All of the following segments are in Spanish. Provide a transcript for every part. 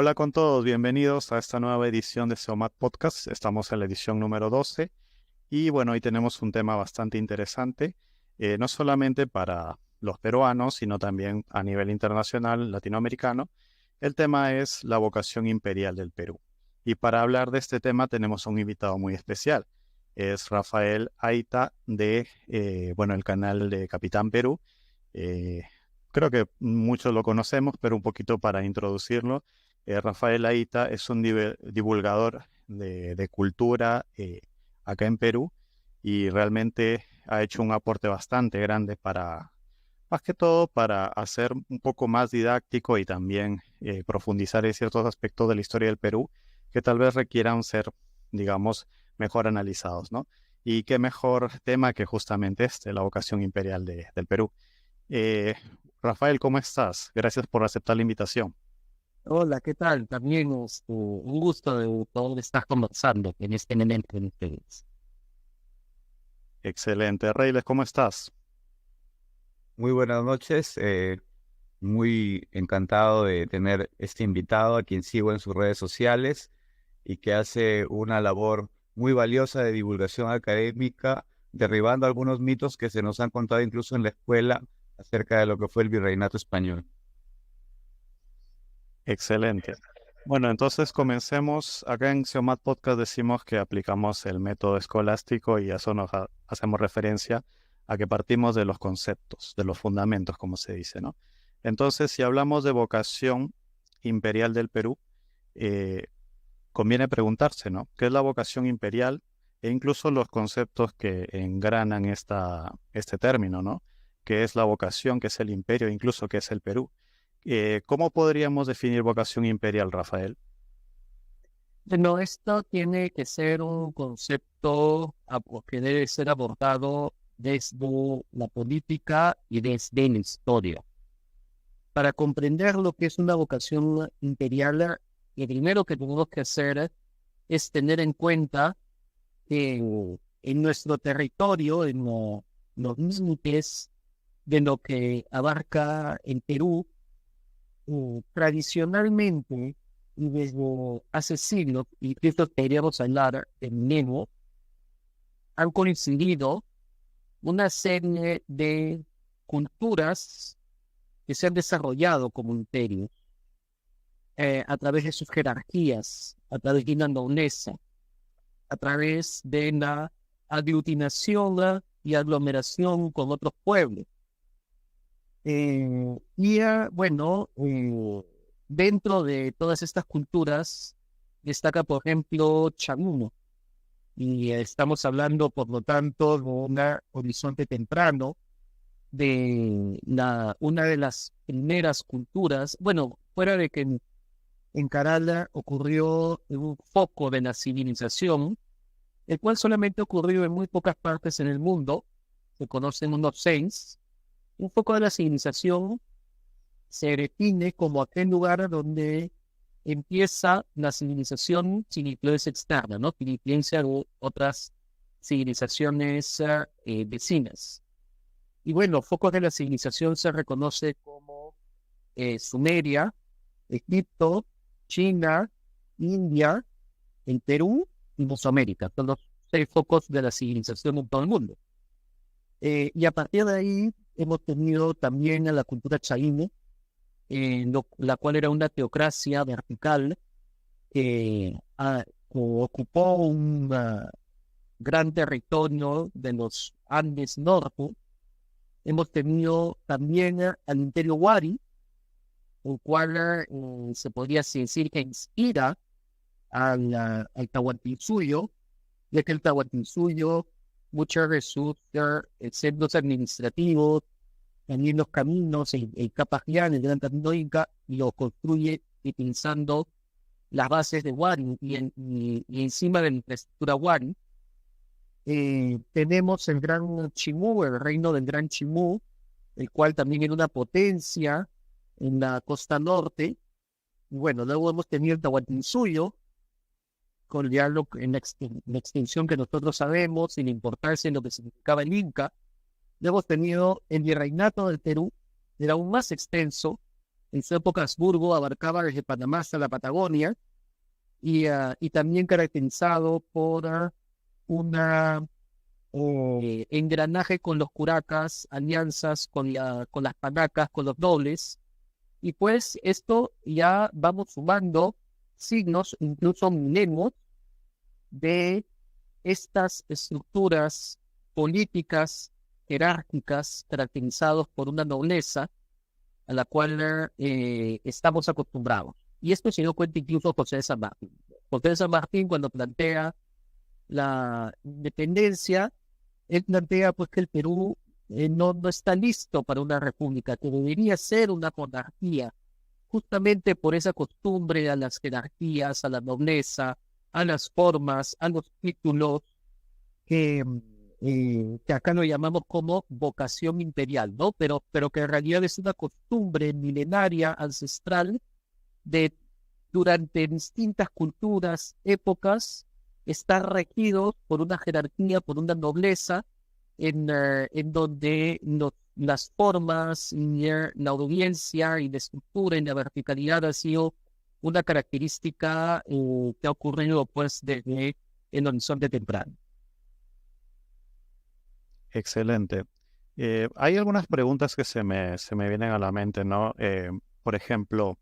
Hola con todos, bienvenidos a esta nueva edición de SEOMAT Podcast. Estamos en la edición número 12 y bueno, hoy tenemos un tema bastante interesante, no solamente para los peruanos, sino también a nivel internacional, latinoamericano. El tema es la vocación imperial del Perú. Y para hablar de este tema tenemos a un invitado muy especial. Es Rafael Aita de, el canal de Capitán Perú. Eh, Creo que muchos lo conocemos, pero un poquito para introducirlo. Rafael Aita es un divulgador de cultura acá en Perú y realmente ha hecho un aporte bastante grande para, más que todo, para hacer un poco más didáctico y también profundizar en ciertos aspectos de la historia del Perú que tal vez requieran ser, digamos, mejor analizados, ¿no? Y qué mejor tema que justamente este, la vocación imperial del Perú. Eh, Rafael, ¿cómo estás? Gracias por aceptar la invitación. Hola, ¿qué tal? También un gusto de poder estar conversando en este momento con ustedes. Excelente. Reyles, ¿cómo estás? Muy buenas noches, muy encantado de tener este invitado a quien sigo en sus redes sociales y que hace una labor muy valiosa de divulgación académica, derribando algunos mitos que se nos han contado incluso en la escuela acerca de lo que fue el virreinato español. Excelente. Bueno, entonces comencemos. Acá en Xiomat Podcast decimos que aplicamos el método escolástico y a eso hacemos referencia a que partimos de los conceptos, de los fundamentos, como se dice, ¿no? Entonces, si hablamos de vocación imperial del Perú, eh, conviene preguntarse, ¿no? ¿Qué es la vocación imperial? E incluso los conceptos que engranan este término, ¿no? ¿Qué es la vocación? ¿Qué es el imperio? Incluso ¿qué es el Perú? ¿Cómo podríamos definir vocación imperial, Rafael? Bueno, esto tiene que ser un concepto que debe ser abordado desde la política y desde la historia. Para comprender lo que es una vocación imperial, lo primero que tenemos que hacer es tener en cuenta que en nuestro territorio, los límites de lo que abarca el Perú, tradicionalmente, y desde hace siglos, y esto podríamos hablar de millenio, han coincidido una serie de culturas que se han desarrollado como imperios a través de sus jerarquías, a través de la nobleza, a través de la aglutinación y aglomeración con otros pueblos. Dentro de todas estas culturas destaca, por ejemplo, Chamuno. Y estamos hablando, por lo tanto, de un horizonte temprano una de las primeras culturas. Bueno, fuera de que en Carala ocurrió un foco de la civilización, el cual solamente ocurrió en muy pocas partes en el mundo, se conocen unos seis. Un foco de la civilización se define como aquel lugar donde empieza la civilización sin influencia externa, ¿no? Sin influencia de otras civilizaciones vecinas. Y bueno, focos de la civilización se reconoce como Sumeria, Egipto, China, India, el Perú y Mesoamérica. Son los seis focos de la civilización en todo el mundo. Y a partir de ahí hemos tenido también a la cultura chaíne, la cual era una teocracia vertical que ocupó un gran territorio de los Andes Norte. Hemos tenido también al Imperio Wari, el cual se podría decir que inspira al Tahuantinsuyo, ya que el Tahuantinsuyo, muchos de sus centros administrativos, también los caminos, el Capajián, el Gran Camino Inca, lo construye utilizando las bases de Wari y encima de la infraestructura Wari. Tenemos el Gran Chimú, el reino del Gran Chimú, el cual también era una potencia en la costa norte. Y bueno, luego hemos tenido el Tahuantinsuyo, con ya la extensión que nosotros sabemos, sin importarse en lo que significaba el Inca. Luego hemos tenido el virreinato del Perú, era aún más extenso, En su época Habsburgo abarcaba desde Panamá hasta la Patagonia y también caracterizado por una engranaje con los curacas, alianzas con las panacas, con los nobles. Y pues esto ya vamos sumando signos, incluso milenios, de estas estructuras políticas jerárquicas caracterizados por una nobleza a la cual estamos acostumbrados. Y esto se dio cuenta incluso José de San Martín. José de San Martín, cuando plantea la independencia, él plantea pues que el Perú no está listo para una república, que debería ser una monarquía, justamente por esa costumbre a las jerarquías, a la nobleza, a las formas, a los títulos, que acá lo llamamos como vocación imperial, ¿no? Pero que en realidad es una costumbre milenaria, ancestral, de durante distintas culturas, épocas, estar regidos por una jerarquía, por una nobleza, en donde las formas, y, la audiencia y la estructura y la verticalidad ha sido una característica que ha ocurrido pues desde el horizonte temprano. Excelente. Hay algunas preguntas que se me vienen a la mente, ¿no? Por ejemplo,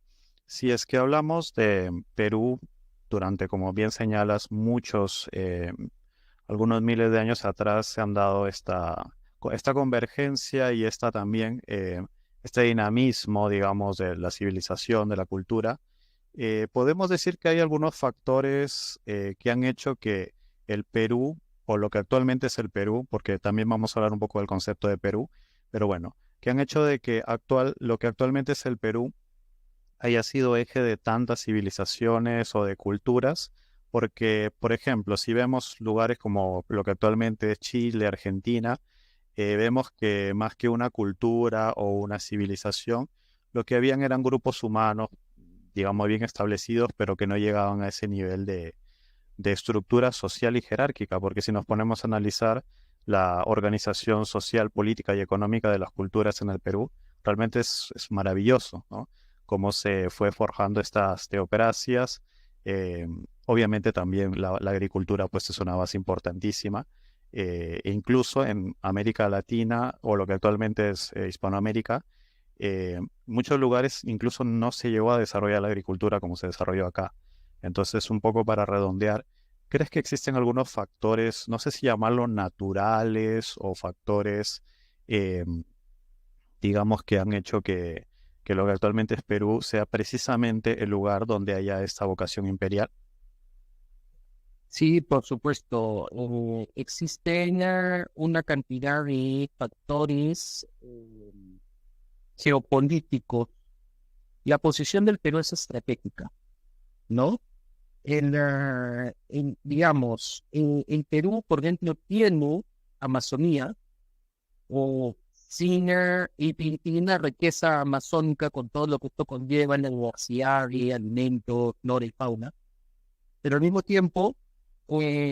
si es que hablamos de Perú durante, como bien señalas, algunos miles de años atrás se han dado esta convergencia y también, este dinamismo, digamos, de la civilización, de la cultura. Podemos decir que hay algunos factores que han hecho que el Perú, o lo que actualmente es el Perú, porque también vamos a hablar un poco del concepto de Perú, pero bueno, que han hecho de que lo que actualmente es el Perú haya sido eje de tantas civilizaciones o de culturas, porque, por ejemplo, si vemos lugares como lo que actualmente es Chile, Argentina, vemos que más que una cultura o una civilización, lo que habían eran grupos humanos, digamos, bien establecidos, pero que no llegaban a ese nivel de estructura social y jerárquica, porque si nos ponemos a analizar la organización social, política y económica de las culturas en el Perú, realmente es maravilloso, ¿no? Cómo se fue forjando estas teocracias. Obviamente también la agricultura pues es una base importantísima, e incluso en América Latina o lo que actualmente es Hispanoamérica, muchos lugares incluso no se llegó a desarrollar la agricultura como se desarrolló acá. Entonces, un poco para redondear, ¿crees que existen algunos factores, no sé si llamarlos naturales o factores, eh, digamos, que han hecho que lo que actualmente es Perú sea precisamente el lugar donde haya esta vocación imperial? Sí, por supuesto. Existen una cantidad de factores geopolíticos. La posición del Perú es estratégica, ¿no? Digamos, el Perú, por ejemplo, tiene Amazonía o tiene una riqueza amazónica con todo lo que esto conlleva en la diversidad de alimentos, flora y fauna, pero al mismo tiempo,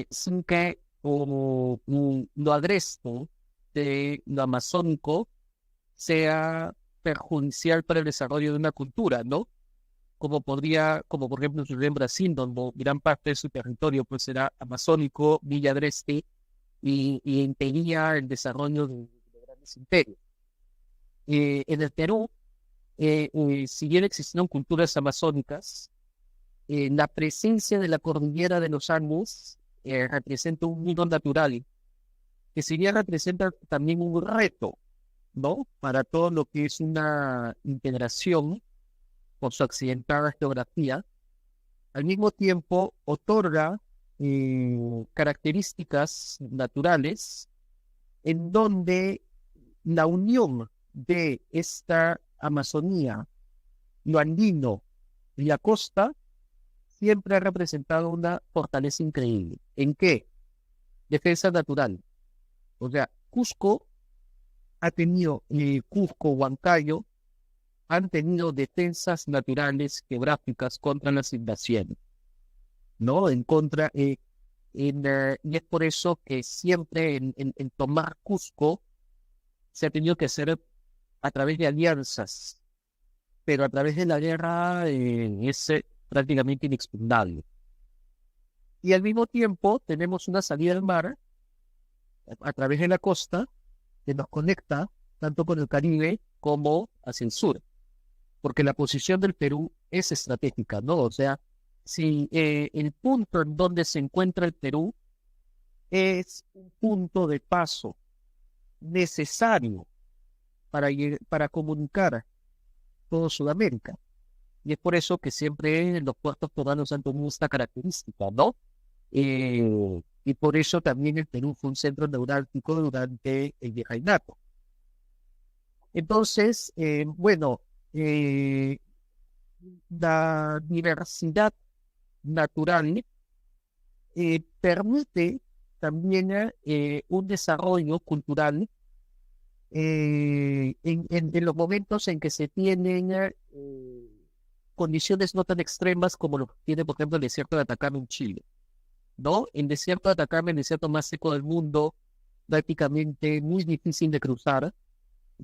sin que lo agreste de lo amazónico sea perjudicial para el desarrollo de una cultura, ¿no? Como por ejemplo sucede en Brasil, donde gran parte de su territorio pues era amazónico, Villa Agreste, y impedía el desarrollo de grandes imperios. En el Perú, si bien existieron culturas amazónicas, la presencia de la cordillera de los Andes representa un mundo natural, que si bien representa también un reto, ¿no? Para todo lo que es una integración por su accidentada geografía, al mismo tiempo otorga características naturales en donde la unión de esta Amazonía, lo andino y la costa siempre ha representado una fortaleza increíble. ¿En qué? Defensa natural. O sea, Cusco ha tenido, Cusco, Huancayo, han tenido defensas naturales geográficas contra las invasiones, ¿no? Y es por eso que siempre en tomar Cusco se ha tenido que hacer a través de alianzas pero a través de la guerra es prácticamente inexpugnable. Y al mismo tiempo tenemos una salida al mar a través de la costa que nos conecta tanto con el Caribe como hacia el sur, porque la posición del Perú es estratégica, ¿no? O sea, si el punto en donde se encuentra el Perú es un punto de paso necesario para comunicar todo Sudamérica. Y es por eso que siempre los puertos peruanos han tenido esta característica, ¿no? Y por eso también el Perú fue un centro neurálgico durante el virreinato. Entonces, la diversidad natural permite también un desarrollo cultural en los momentos en que se tienen condiciones no tan extremas como lo tiene, por ejemplo, el desierto de Atacama en Chile, ¿no? El desierto de Atacama, el desierto más seco del mundo, prácticamente muy difícil de cruzar,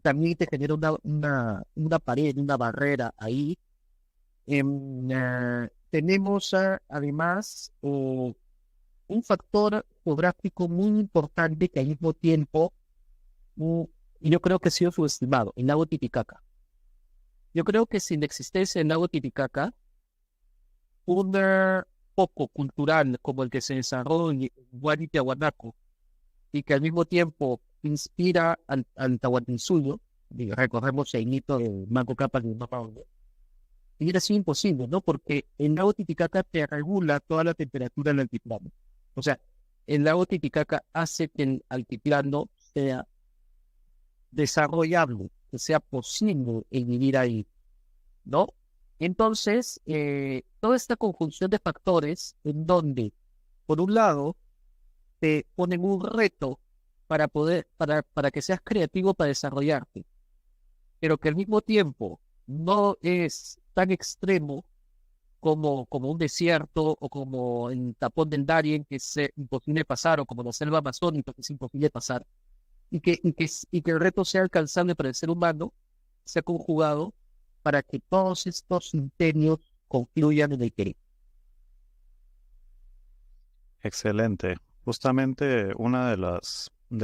también te genera una pared, una barrera ahí. Tenemos además un factor geográfico muy importante que al mismo tiempo, y yo creo que ha sido subestimado, el lago Titicaca. Yo creo que sin la existencia del lago Titicaca, un foco cultural como el que se desarrolló en Huayna y que al mismo tiempo inspira al Tahuantinsuyo, y recordemos el mito de Manco Cápac y Mapa Ondo, hubiera sido imposible, ¿no? Porque el lago Titicaca te regula toda la temperatura del altiplano. O sea, el lago Titicaca hace que el altiplano sea desarrollable, que sea posible el vivir ahí, ¿no? Entonces, toda esta conjunción de factores en donde, por un lado, te ponen un reto para que seas creativo para desarrollarte, pero que al mismo tiempo no es tan extremo como un desierto o como el tapón del Darién, que es imposible pasar, o como la selva amazónica, que es imposible pasar, y que el reto sea alcanzable para el ser humano, sea conjugado para que todos estos imperios confluyan en el Perú. Excelente. Justamente uno de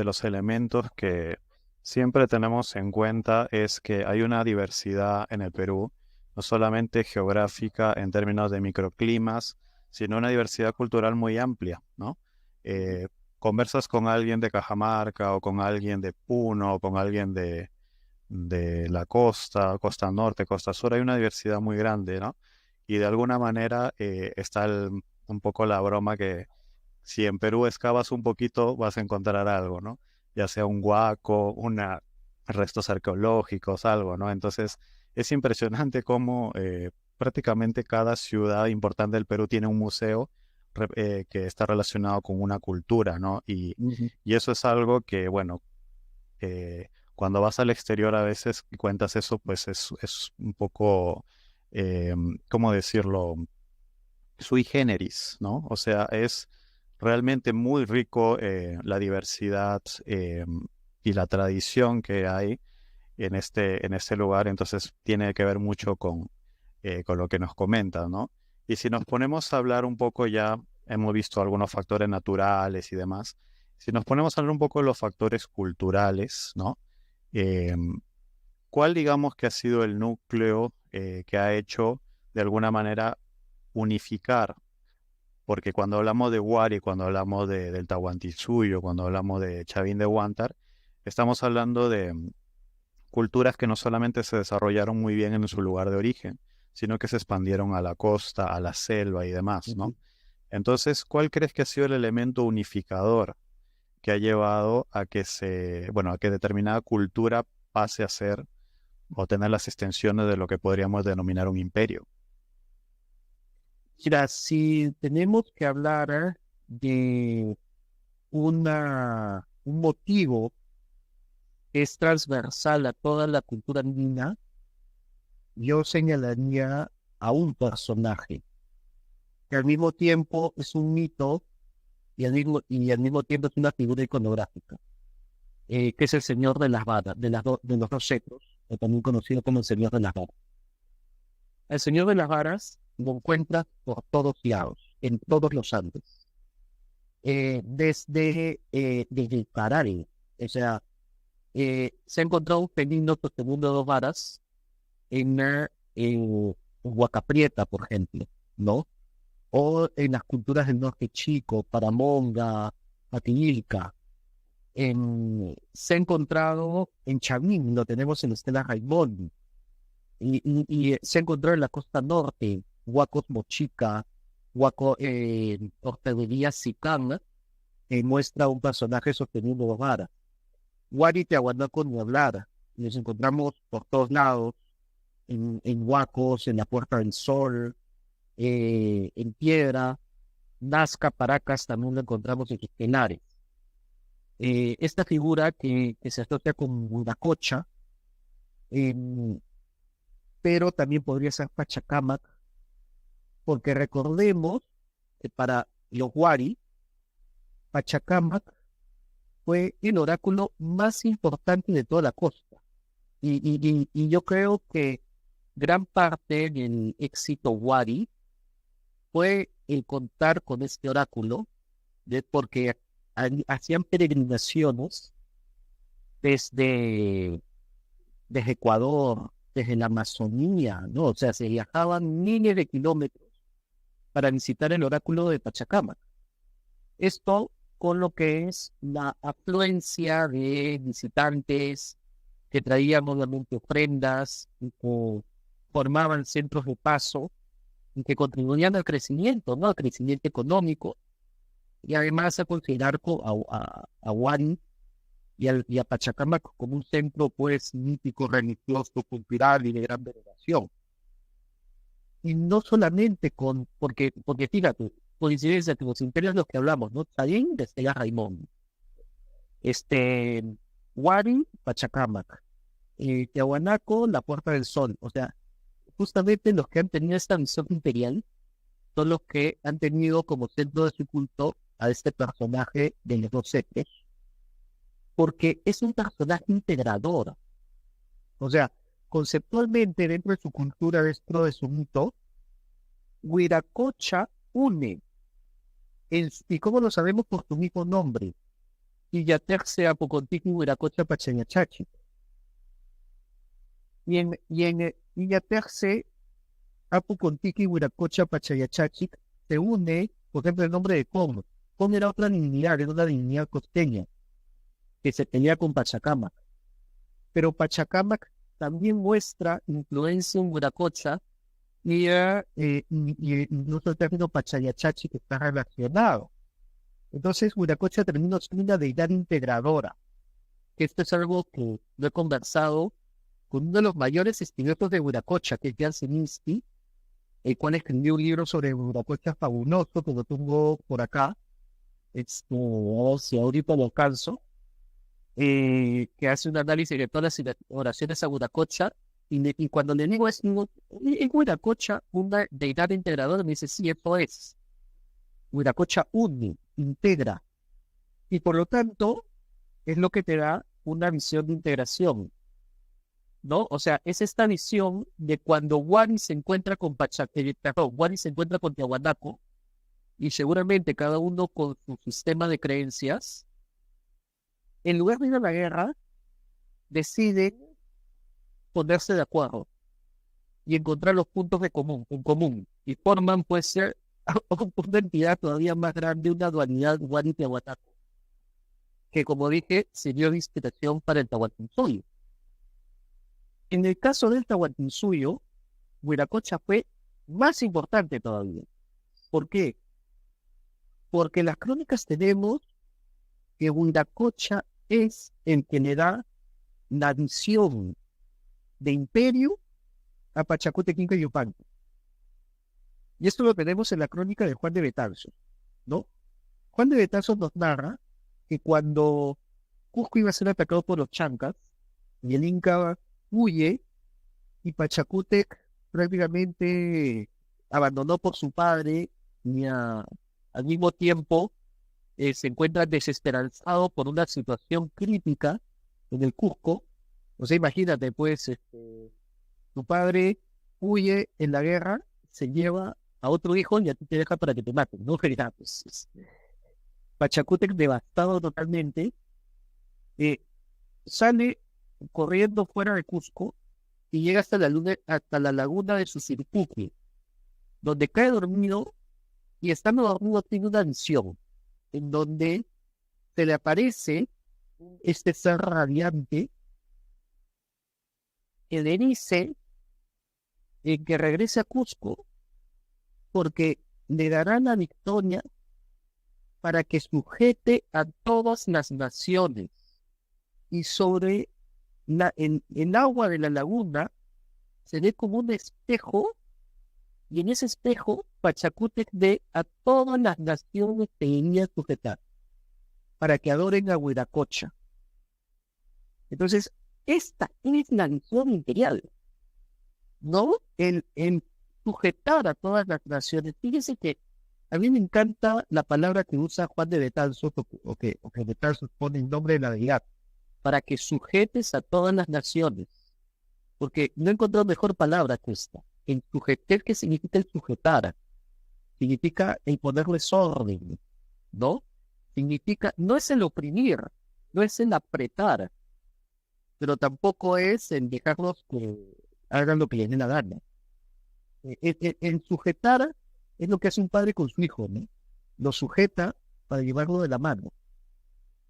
los elementos que siempre tenemos en cuenta es que hay una diversidad en el Perú, no solamente geográfica en términos de microclimas, sino una diversidad cultural muy amplia, ¿no? Conversas con alguien de Cajamarca o con alguien de Puno o con alguien de la costa, costa norte, costa sur, hay una diversidad muy grande, ¿no? Y de alguna manera está un poco la broma que si en Perú excavas un poquito vas a encontrar algo, ¿no? Ya sea un huaco, restos arqueológicos, algo, ¿no? Entonces es impresionante cómo prácticamente cada ciudad importante del Perú tiene un museo que está relacionado con una cultura, ¿no? Y eso es algo que, bueno, cuando vas al exterior a veces y cuentas eso, pues es un poco, ¿cómo decirlo? Sui generis, ¿no? O sea, es realmente muy rico la diversidad y la tradición que hay en este lugar, entonces tiene que ver mucho con lo que nos comentas, ¿no? Y si nos ponemos a hablar un poco ya, hemos visto algunos factores naturales y demás, si nos ponemos a hablar un poco de los factores culturales, ¿no? ¿Cuál digamos que ha sido el núcleo que ha hecho de alguna manera unificar? Porque cuando hablamos de Huari, cuando hablamos del Tahuantinsuyo, cuando hablamos de Chavín de Huántar, estamos hablando de culturas que no solamente se desarrollaron muy bien en su lugar de origen, sino que se expandieron a la costa, a la selva y demás, ¿no? Entonces, ¿cuál crees que ha sido el elemento unificador que ha llevado a que a que determinada cultura pase a ser o tener las extensiones de lo que podríamos denominar un imperio? Mira, si tenemos que hablar de un motivo que es transversal a toda la cultura andina, yo señalaría a un personaje que al mismo tiempo es un mito y al mismo tiempo es una figura iconográfica, que es el Señor de las Varas, de los dos cetros, o también conocido como el Señor de las Varas. Al Señor de las Varas lo encuentras por todos lados, en todos los Andes. Desde Parari, o sea, se ha encontrado un felino sosteniendo 2 varas en Huacaprieta, por ejemplo, ¿no? O en las culturas del norte chico, Paramonga, Pativilca. Se ha encontrado en Chavín, lo tenemos en Estela Raimón, y se ha encontrado en la costa norte, Huacos Mochica, Huaco, Orteguería Sicana, muestra un personaje sosteniendo 2 varas. Huari Tiahuanaco ni hablar, y nos encontramos por todos lados, en Huacos, en la Puerta del Sol, en Piedra, Nazca, Paracas, también lo encontramos en Quisquenares. Esta figura que se asocia con Huiracocha, pero también podría ser Pachacamac, porque recordemos que para los Huari, Pachacamac fue el oráculo más importante de toda la costa. Y yo creo que gran parte del éxito Huari fue el contar con este oráculo, porque hacían peregrinaciones desde Ecuador, desde la Amazonía, ¿no? O sea, se viajaban miles de kilómetros para visitar el oráculo de Pachacamac. Esto con lo que es la afluencia de visitantes que traían nuevamente ofrendas, que formaban centros de paso y que contribuían al crecimiento, ¿no? Al crecimiento económico, y además a considerar a Huari y a Pachacamac como un centro, pues, mítico, religioso, cultural y de gran veneración. Y no solamente porque fíjate, coincidencia que los imperios de los que hablamos, ¿no? Chavín, desde ya Raimón, Huari, Pachacamac, Tiahuanaco, la Puerta del Sol. O sea, justamente los que han tenido esta visión imperial son los que han tenido como centro de su culto a este personaje de los 2 secres, porque es un personaje integrador. O sea, conceptualmente dentro de su cultura, dentro de su mito, Huiracocha une, y cómo lo sabemos por su mismo nombre, Illaterce, Apocontiqui, Huiracocha, Pachayachachi. Y en Illaterce, Apocontiqui, Huiracocha, Pachayachachi se une, por ejemplo, el nombre de Con. Con era otra divinidad, era una divinidad costeña que se tenía con Pachacamac. Pero Pachacamac también muestra influencia en Huiracocha y incluso el término Pachayachachi que está relacionado. Entonces, Huiracocha termina siendo una deidad integradora. Esto es algo que lo he conversado con uno de los mayores estudiosos de Huiracocha, que es Jan Zielinski, el cual escribió un libro sobre Huiracocha fabuloso, que lo tengo por acá. Si ahorita lo alcanzo, que hace un análisis de todas las oraciones a Huiracocha, y cuando le digo es Huiracocha una deidad integradora, me dice, sí, eso es. Huiracocha une, integra, y por lo tanto es lo que te da una visión de integración, ¿no? O sea, es esta visión de cuando Huari se encuentra con Huari se encuentra con Tiahuanaco, y seguramente cada uno con su sistema de creencias, en lugar de ir a la guerra, deciden ponerse de acuerdo y encontrar los puntos en común, y forman, pues, ser una entidad todavía más grande, una dualidad Huari-Tiahuanaco, que, como dije, sirvió de inspiración para el Tahuantinsuyo. En el caso del Tahuantinsuyo, Huiracocha fue más importante todavía. ¿Por qué? Porque en las crónicas tenemos que Huiracocha es el que le da la visión de imperio a Pachacútec, Inca y Yupanqui. Y esto lo tenemos en la crónica de Juan de Betanzos, ¿no? Juan de Betanzos nos narra que cuando Cusco iba a ser atacado por los chancas, y el Inca huye, y Pachacútec prácticamente abandonó por su padre, y al mismo tiempo se encuentra desesperanzado por una situación crítica en el Cusco. O sea, imagínate, pues, tu padre huye en la guerra, se lleva a otro hijo y a ti te deja para que te maten, ¿no? Ya, pues, Pachacútec devastado totalmente, sale corriendo fuera de Cusco y llega hasta la laguna de Susirpuque, donde cae dormido y estando dormido tiene una visión en donde se le aparece este ser radiante que le dice que regrese a Cusco porque le dará la victoria para que sujete a todas las naciones y sobre el agua de la laguna se ve como un espejo y en ese espejo Pachacútec ve a todas las naciones que venía a sujetar para que adoren a Huiracocha. Entonces, esta es la visión imperial, ¿no? El sujetar a todas las naciones. Fíjese que a mí me encanta la palabra que usa Juan de Betanzos, o que Betanzos pone en nombre de la deidad, para que sujetes a todas las naciones, porque no he encontrado mejor palabra que esta. El sujeter, ¿qué significa el sujetar? Significa el ponerles orden, ¿no? Significa, no es el oprimir, no es el apretar, pero tampoco es el dejarlos que hagan lo que les dé la gana. El sujetar es lo que hace un padre con su hijo, ¿no? Lo sujeta para llevarlo de la mano.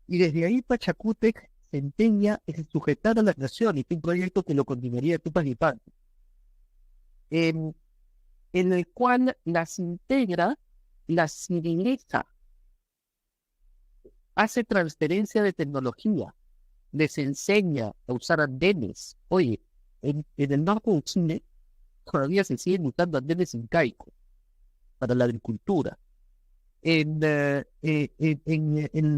Y desde ahí Pachacútec se empeña en sujetar a las naciones, un proyecto que lo continuaría de Tupac Yupanqui, en el cual las integra, las civiliza, hace transferencia de tecnología, les enseña a usar andenes. Oye, en el norte de Chile todavía se siguen usando andenes incaicos para la agricultura. En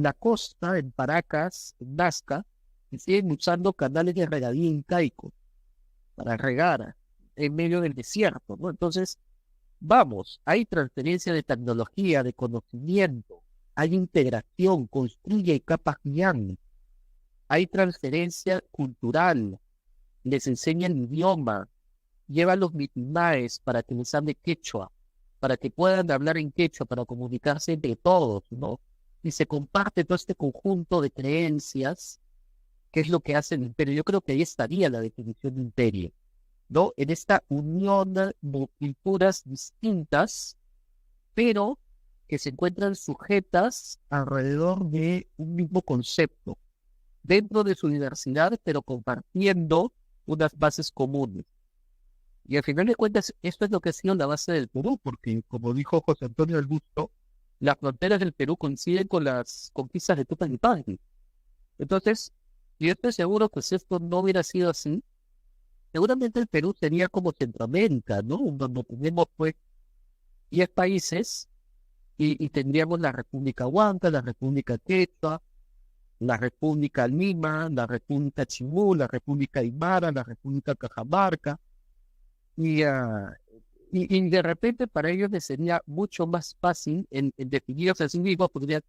la costa, en Paracas, en Nazca, se siguen usando canales de regadío incaicos para regar en medio del desierto, ¿no? Entonces, vamos, hay transferencia de tecnología, de conocimiento, hay integración, construye capas grandes, hay transferencia cultural, les enseña el idioma, lleva a los mitimaes para que les hable quechua, para que puedan hablar en quechua, para comunicarse entre todos, ¿no? Y se comparte todo este conjunto de creencias, que es lo que hace el imperio. Yo creo que ahí estaría la definición de imperio, ¿no? En esta unión de culturas distintas, pero que se encuentran sujetas alrededor de un mismo concepto, dentro de su diversidad, pero compartiendo unas bases comunes. Y al final de cuentas, esto es lo que ha sido la base del Perú, porque como dijo José Antonio Augusto, las fronteras del Perú coinciden con las conquistas de Tupac Yupanqui. Entonces, yo estoy seguro que si esto no hubiera sido así, seguramente el Perú sería como Centroamérica, ¿no? Donde tenemos pues 10 países y tendríamos la República Huanca, la República Quechua, la República Lima, la República Chimú, la República Aymara, la República Cajamarca, y de repente para ellos les sería mucho más fácil en definirse a sí mismos, porque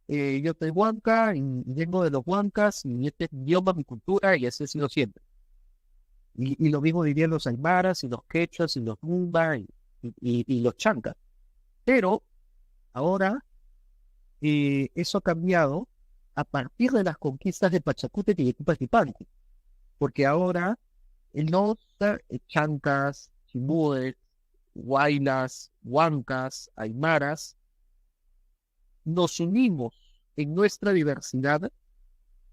yo soy Huanca y vengo de los Huancas y este es mi idioma, mi cultura, y así ha sido siempre. Y lo mismo dirían los Aymaras y los Quechuas y los Lumba y los Chancas. Pero ahora eso ha cambiado a partir de las conquistas de Pachacútec y de Tupac Yupanqui, porque ahora los Chancas, Chimúes, Huaylas, Huancas, Aymaras, nos unimos en nuestra diversidad,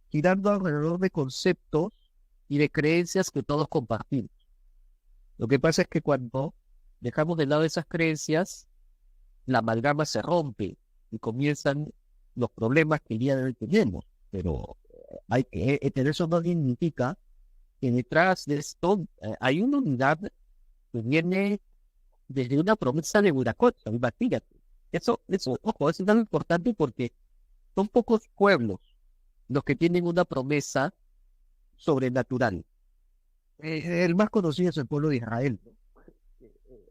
girando alrededor de conceptos y de creencias que todos compartimos. Lo que pasa es que cuando dejamos de lado esas creencias, la amalgama se rompe y comienzan los problemas que el día de hoy tenemos. Pero hay que tener, eso no significa que detrás de esto hay una unidad que viene desde una promesa de Huiracocha, imagínate. Eso, ojo, eso es tan importante porque son pocos pueblos los que tienen una promesa sobrenatural. El más conocido es el pueblo de Israel, ¿no?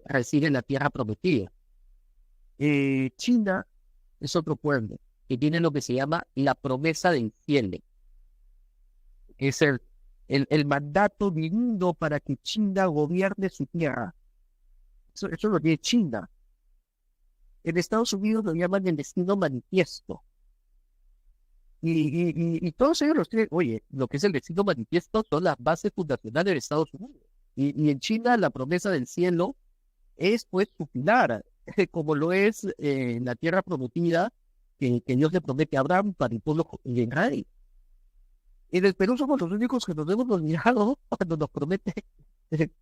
Recibe la tierra prometida. China es otro pueblo que tiene lo que se llama la promesa del cielo. Es el mandato divino para que China gobierne su tierra. Eso lo tiene China. En Estados Unidos lo llaman el destino manifiesto. Y todos ellos los tienen, oye, lo que es el destino manifiesto son las bases fundacionales de Estados Unidos. Y en China la promesa del cielo es pues su pilar, como lo es la tierra prometida que Dios le promete a Abraham para el pueblo de Israel. En el Perú somos los únicos que nos hemos olvidado cuando nos promete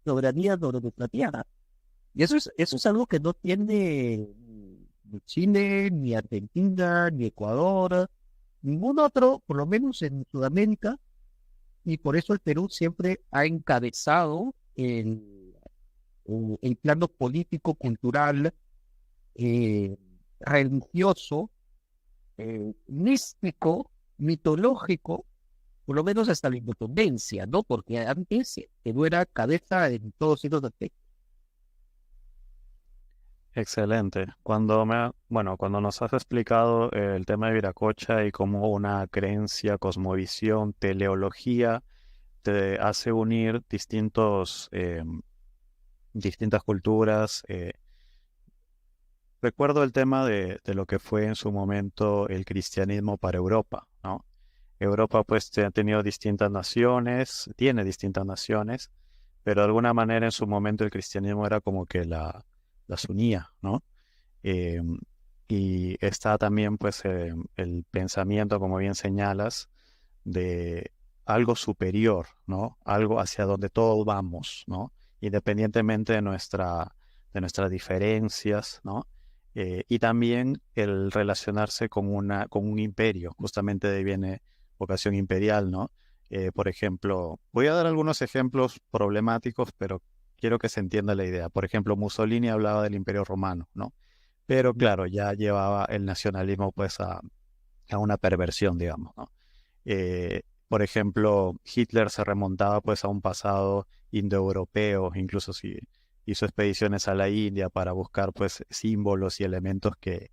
soberanía sobre nuestra tierra. Y eso es algo que no tiene ni Chile, ni Argentina, ni Ecuador, ningún otro, por lo menos en Sudamérica, y por eso el Perú siempre ha encabezado el plano político, cultural, religioso, místico, mitológico, por lo menos hasta la independencia, ¿no? Porque antes Perú era cabeza en todos esos aspectos. Excelente. Cuando nos has explicado el tema de Viracocha y cómo una creencia, cosmovisión, teleología te hace unir distintas culturas. Recuerdo el tema de lo que fue en su momento el cristianismo para Europa, ¿no? Europa pues ha tenido distintas naciones, tiene distintas naciones, pero de alguna manera en su momento el cristianismo era como que las unía, ¿no? Eh, y está también pues el pensamiento, como bien señalas, de algo superior, ¿no? Algo hacia donde todos vamos, ¿no? Independientemente de nuestras diferencias, ¿no? Y también el relacionarse con un imperio, justamente de ahí viene vocación imperial, ¿no? Por ejemplo, voy a dar algunos ejemplos problemáticos, pero quiero que se entienda la idea. Por ejemplo, Mussolini hablaba del Imperio Romano, ¿no? Pero claro, ya llevaba el nacionalismo pues a una perversión, digamos, ¿no? Por ejemplo, Hitler se remontaba pues a un pasado indoeuropeo, incluso si hizo expediciones a la India para buscar pues símbolos y elementos que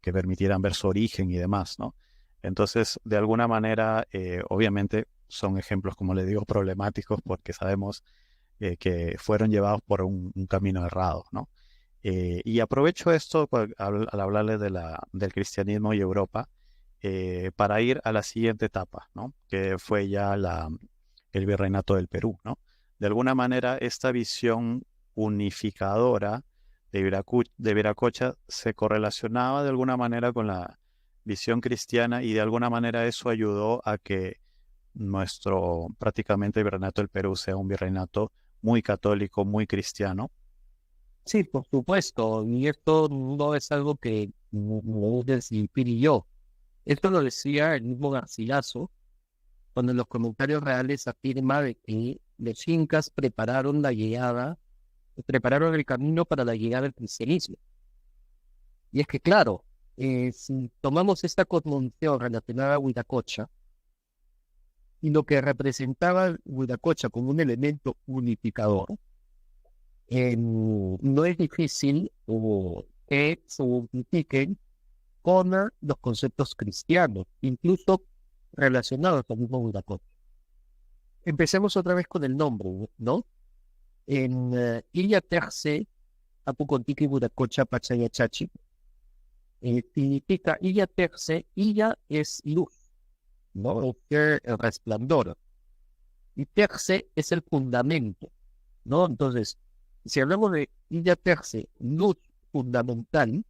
permitieran ver su origen y demás, ¿no? Entonces, de alguna manera, obviamente son ejemplos, como le digo, problemáticos porque sabemos que fueron llevados por un camino errado, ¿no? Y aprovecho esto al hablarles del cristianismo y Europa para ir a la siguiente etapa, ¿no? Que fue ya el virreinato del Perú, ¿no? De alguna manera, esta visión unificadora de Viracocha se correlacionaba de alguna manera con la visión cristiana y de alguna manera eso ayudó a que nuestro prácticamente virreinato del Perú sea un virreinato muy católico, muy cristiano. Sí, por supuesto, y esto no es algo que no decidí yo. Esto lo decía el mismo Garcilaso cuando en los comentarios reales afirma de que los incas prepararon el camino para la llegada del cristianismo. Y es que, claro, si tomamos esta cosmovisión relacionada a Huiracocha y lo que representaba Huiracocha como un elemento unificador, no es difícil que se unifiquen con los conceptos cristianos, incluso relacionados al mismo Huiracocha. Empecemos otra vez con el nombre, ¿no? En Illa Terce, Apucontiki Huiracocha Pachayachachi, significa Illa Terce, Illa es luz, ¿no? El resplandor. Y Terce es el fundamento, ¿no? Entonces, si hablamos de Illa Terce, luz fundamental,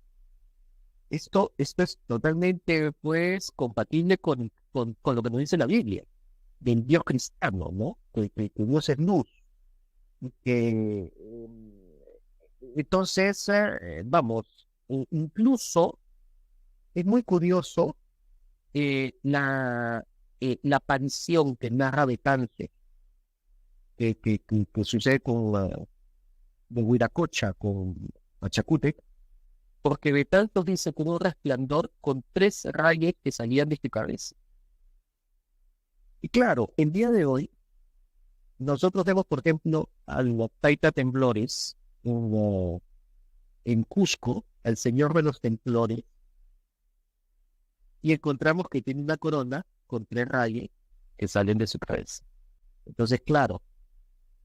esto es totalmente, pues, compatible con lo que nos dice la Biblia, del Dios cristiano, ¿no? Que Dios es luz. Que, entonces, vamos, incluso es muy curioso la aparición que narra Betance, que sucede de Huiracocha con Pachacútec, porque Betance nos dice con un resplandor con 3 rayos que salían de su cabeza. Y claro, el día de hoy, nosotros vemos, por ejemplo, al Taita Temblores en Cusco, al Señor de los Temblores, y encontramos que tiene una corona con 3 rayos que salen de su cabeza. Entonces, claro,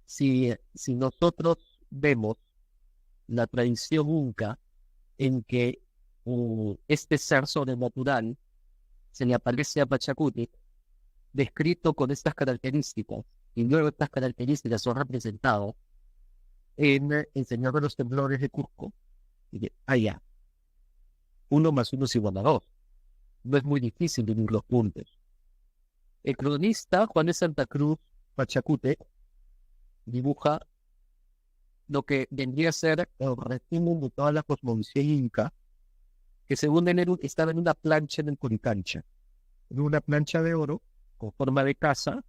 si nosotros vemos la tradición inca en que este ser sobrenatural se le aparece a Pachacuti, descrito con estas características, y luego estas características son representadas en El Señor de los Temblores de Cusco, y que, ya, 1 más 1 es igual a 2. No es muy difícil unir los puntos. El cronista Juan de Santa Cruz Pachacute dibuja lo que vendría a ser el resumen de toda la cosmovisión inca, que según él estaba en una plancha en el Coricancha, en una plancha de oro con forma de casa,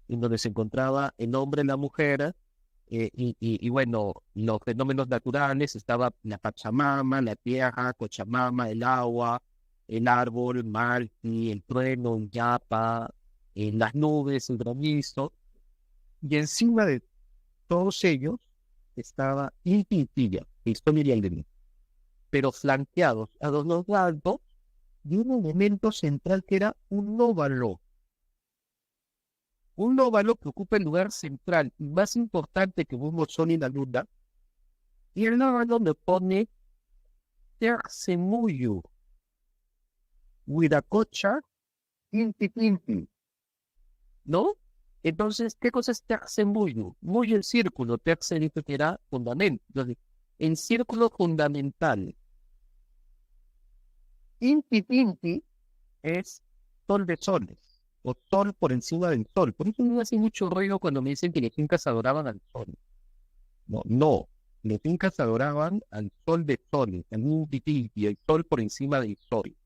en donde se encontraba el hombre y la mujer, y bueno, los fenómenos naturales, estaba la Pachamama, la tierra, Cochamama, el agua, el árbol, Malti, el trueno, el yapa, las nubes, el granizo, y encima de todos ellos estaba Inti y Tilla, que esto me de mí, pero flanqueados a los lados de un elemento central que era un óvalo. Un óvalo que ocupa el lugar central y más importante que un sol y la luna, y el óvalo me pone Tercemuyu, Huiracocha, Inti Pinti, ¿no? Entonces, ¿qué cosa es Tercemuyu? Muy el círculo, terce dice que era fundamento. Entonces, el círculo fundamental. Inti Pinti es sol de soles, o sol por encima del sol. Por eso no hace mucho ruido cuando me dicen que los incas adoraban al sol. No. Los incas adoraban al sol de soles, al Inti Pinti, el sol por encima del sol.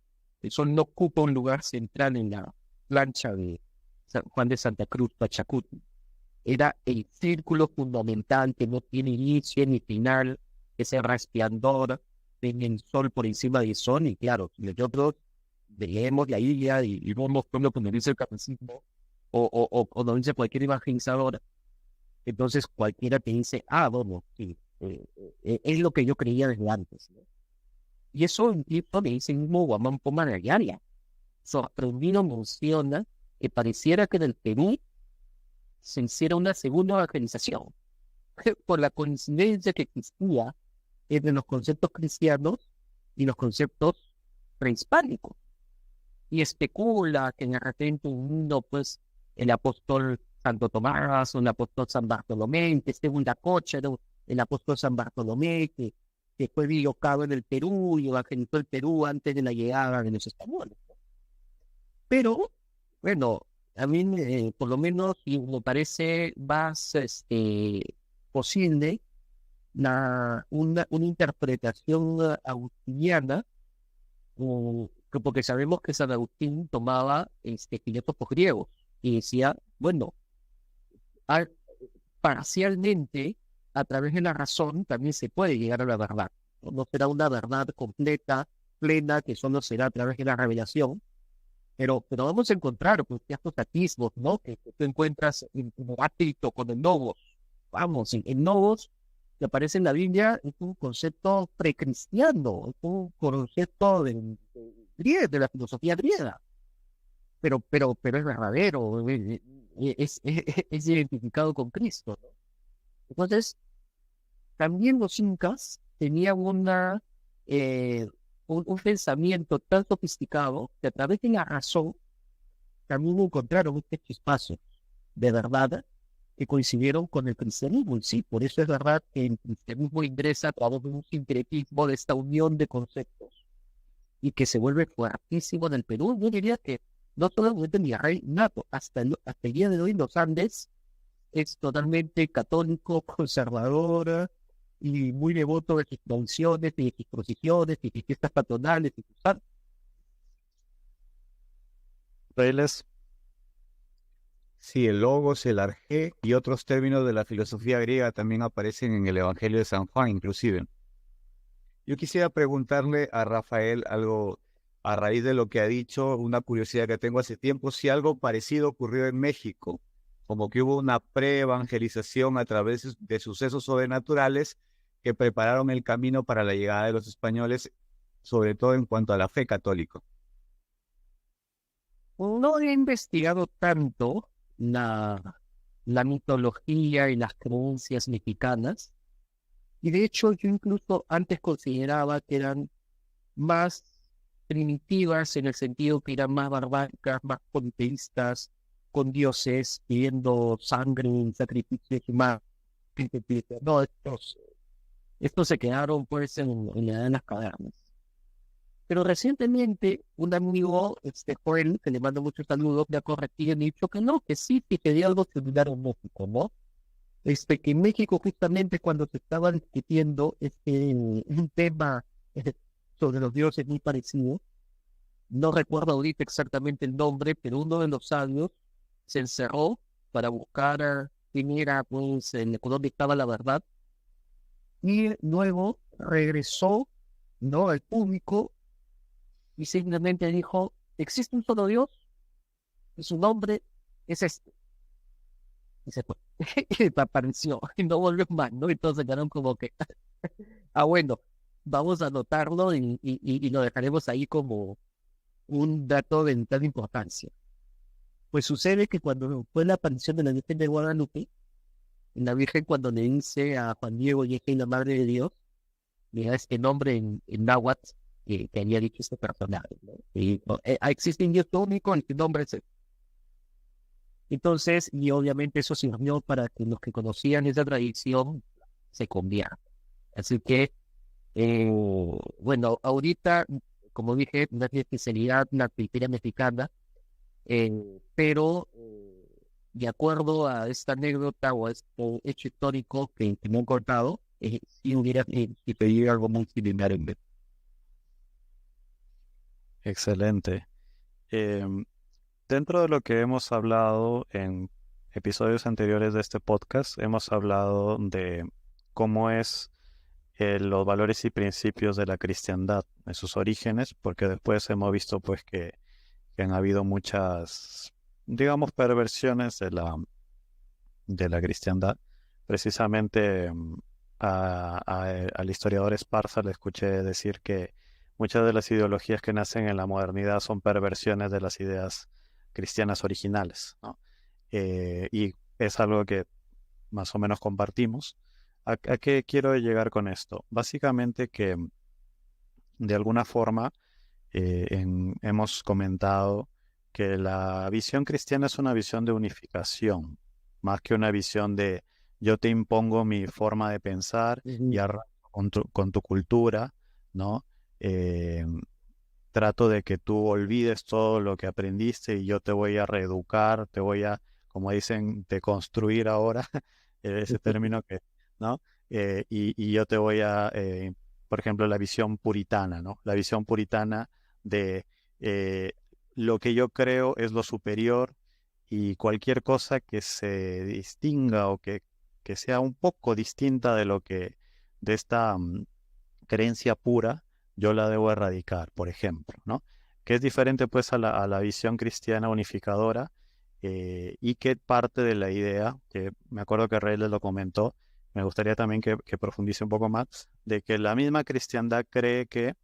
El sol no ocupa un lugar central en la plancha de San Juan de Santa Cruz, Pachacuti. Era el círculo fundamental que no tiene inicio ni final, ese resplandor en el sol por encima del sol. Y claro, nosotros leemos de ahí ya y vemos cómo dice el catecismo o nos dice cualquier evangelizador. Entonces cualquiera te dice, bueno, sí, es lo que yo creía desde antes, ¿no? Y eso incluso me dice el mismo Guamán Poma de Ayaria. Sorprendido menciona que pareciera que en el Perú se hiciera una segunda evangelización, por la coincidencia que existía entre los conceptos cristianos y los conceptos prehispánicos. Y especula que de repente uno, pues, el apóstol Santo Tomás o el apóstol San Bartolomé, que esté en la cocha, el apóstol San Bartolomé, que fue bilocado en el Perú y evangelizó el Perú antes de la llegada de los españoles. Pero, bueno, a mí por lo menos me parece más posible una interpretación agustiniana, porque sabemos que San Agustín tomaba filósofos griegos y decía, bueno, parcialmente a través de la razón también se puede llegar a la verdad. No será una verdad completa, plena, que solo será a través de la revelación, pero vamos a encontrar pues, ciertos atismos, ¿no? Que tú encuentras en Heráclito con el Nomos. Vamos, en Nomos que aparece en la Biblia es un concepto precristiano, es un concepto de la filosofía griega, pero es verdadero, es identificado con Cristo, ¿no? Entonces, también los incas tenían un pensamiento tan sofisticado que a través de la razón también encontraron estos espacios de verdad que coincidieron con el cristianismo. Y sí, por eso es verdad que el cristianismo ingresa a través de un sincretismo, de esta unión de conceptos, y que se vuelve fuertísimo en el Perú. Yo diría que no solamente ni rey nato, hasta el día de hoy los Andes es totalmente católico, conservador y muy devoto de sus tradiciones, de sus procesiones, y sus fiestas patronales y sus santos. Reyes, Sí, el logos, el arjé y otros términos de la filosofía griega también aparecen en el Evangelio de San Juan, inclusive. Yo quisiera preguntarle a Rafael algo a raíz de lo que ha dicho, una curiosidad que tengo hace tiempo, si algo parecido ocurrió en México, como que hubo una pre-evangelización a través de sucesos sobrenaturales que prepararon el camino para la llegada de los españoles, sobre todo en cuanto a la fe católica. No he investigado tanto la la mitología y las creencias mexicanas. Y de hecho yo incluso antes consideraba que eran más primitivas en el sentido que eran más barbáricas, más politeístas, con dioses pidiendo sangre en sacrificios humanos. No, estos se quedaron pues en la edad de las cavernas. Pero recientemente un amigo, Joel, que le mando muchos saludos, me ha corregido y me ha dicho que no, que sí, que quería algo similar en México, ¿no? Que en México justamente cuando se estaba discutiendo un tema sobre los dioses muy parecido, no recuerdo ahorita exactamente el nombre, pero uno de los sabios se encerró para buscar quién era, pues, dónde estaba la verdad, y luego regresó, ¿no?, al público y simplemente dijo, existe un solo Dios y su nombre es este. Y se fue. Y desapareció y no volvió más, ¿no? Entonces quedaron como que, bueno, vamos a anotarlo y lo dejaremos ahí como un dato de tal importancia. Pues sucede que cuando fue la aparición de la Virgen de Guadalupe, la Virgen cuando le dice a Juan Diego y la Madre de Dios, le da este nombre en náhuatl que había dicho este personaje, ¿no? Y existe un Dios único, el nombre es este. Entonces, y obviamente eso sirvió para que los que conocían esa tradición se conviertan. Así que, bueno, ahorita, como dije, no es mi especialidad la cultura mexicana, pero de acuerdo a esta anécdota o a este hecho histórico que me han contado, si hubiera pedido algo muy similar en vez. Excelente. Dentro de lo que hemos hablado en episodios anteriores de este podcast, hemos hablado de cómo es los valores y principios de la cristiandad, de sus orígenes, porque después hemos visto pues que han habido muchas, digamos, perversiones de la cristiandad. Precisamente al historiador Esparza le escuché decir que muchas de las ideologías que nacen en la modernidad son perversiones de las ideas cristianas originales, ¿no? Y es algo que más o menos compartimos. ¿A qué quiero llegar con esto? Básicamente que de alguna forma hemos comentado que la visión cristiana es una visión de unificación, más que una visión de yo te impongo mi forma de pensar y arraigo con tu cultura, ¿no? Trato de que tú olvides todo lo que aprendiste y yo te voy a reeducar, te voy a, como dicen, deconstruir ahora, ese término que, ¿no? Y yo te voy a, por ejemplo, la visión puritana, ¿no? La visión puritana de lo que yo creo es lo superior y cualquier cosa que se distinga o que sea un poco distinta de lo que, de esta creencia pura, yo la debo erradicar, por ejemplo, ¿no? Que es diferente pues a la visión cristiana unificadora y que parte de la idea, que me acuerdo que Reyes lo comentó, me gustaría también que profundice un poco más, de que la misma cristiandad cree que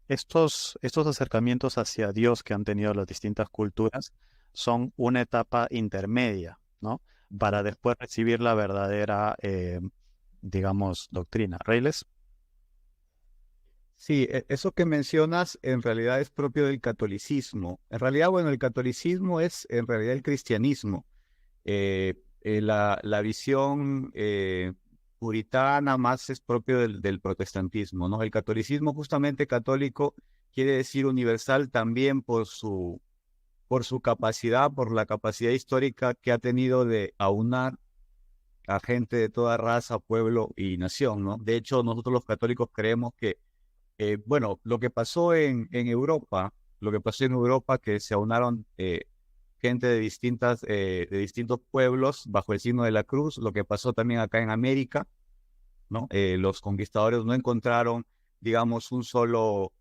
estos acercamientos hacia Dios que han tenido las distintas culturas son una etapa intermedia, ¿no? Para después recibir la verdadera, digamos, doctrina. Reyes. Sí, eso que mencionas en realidad es propio del catolicismo. En realidad, bueno, el catolicismo es en realidad el cristianismo. La visión puritana más es propio del protestantismo, ¿no? El catolicismo, justamente católico, quiere decir universal también por su capacidad, por la capacidad histórica que ha tenido de aunar a gente de toda raza, pueblo y nación, ¿no? De hecho, nosotros los católicos creemos que bueno, lo que pasó en Europa, que se aunaron gente de distintos pueblos bajo el signo de la cruz, lo que pasó también acá en América, ¿no? Los conquistadores no encontraron, digamos, un solo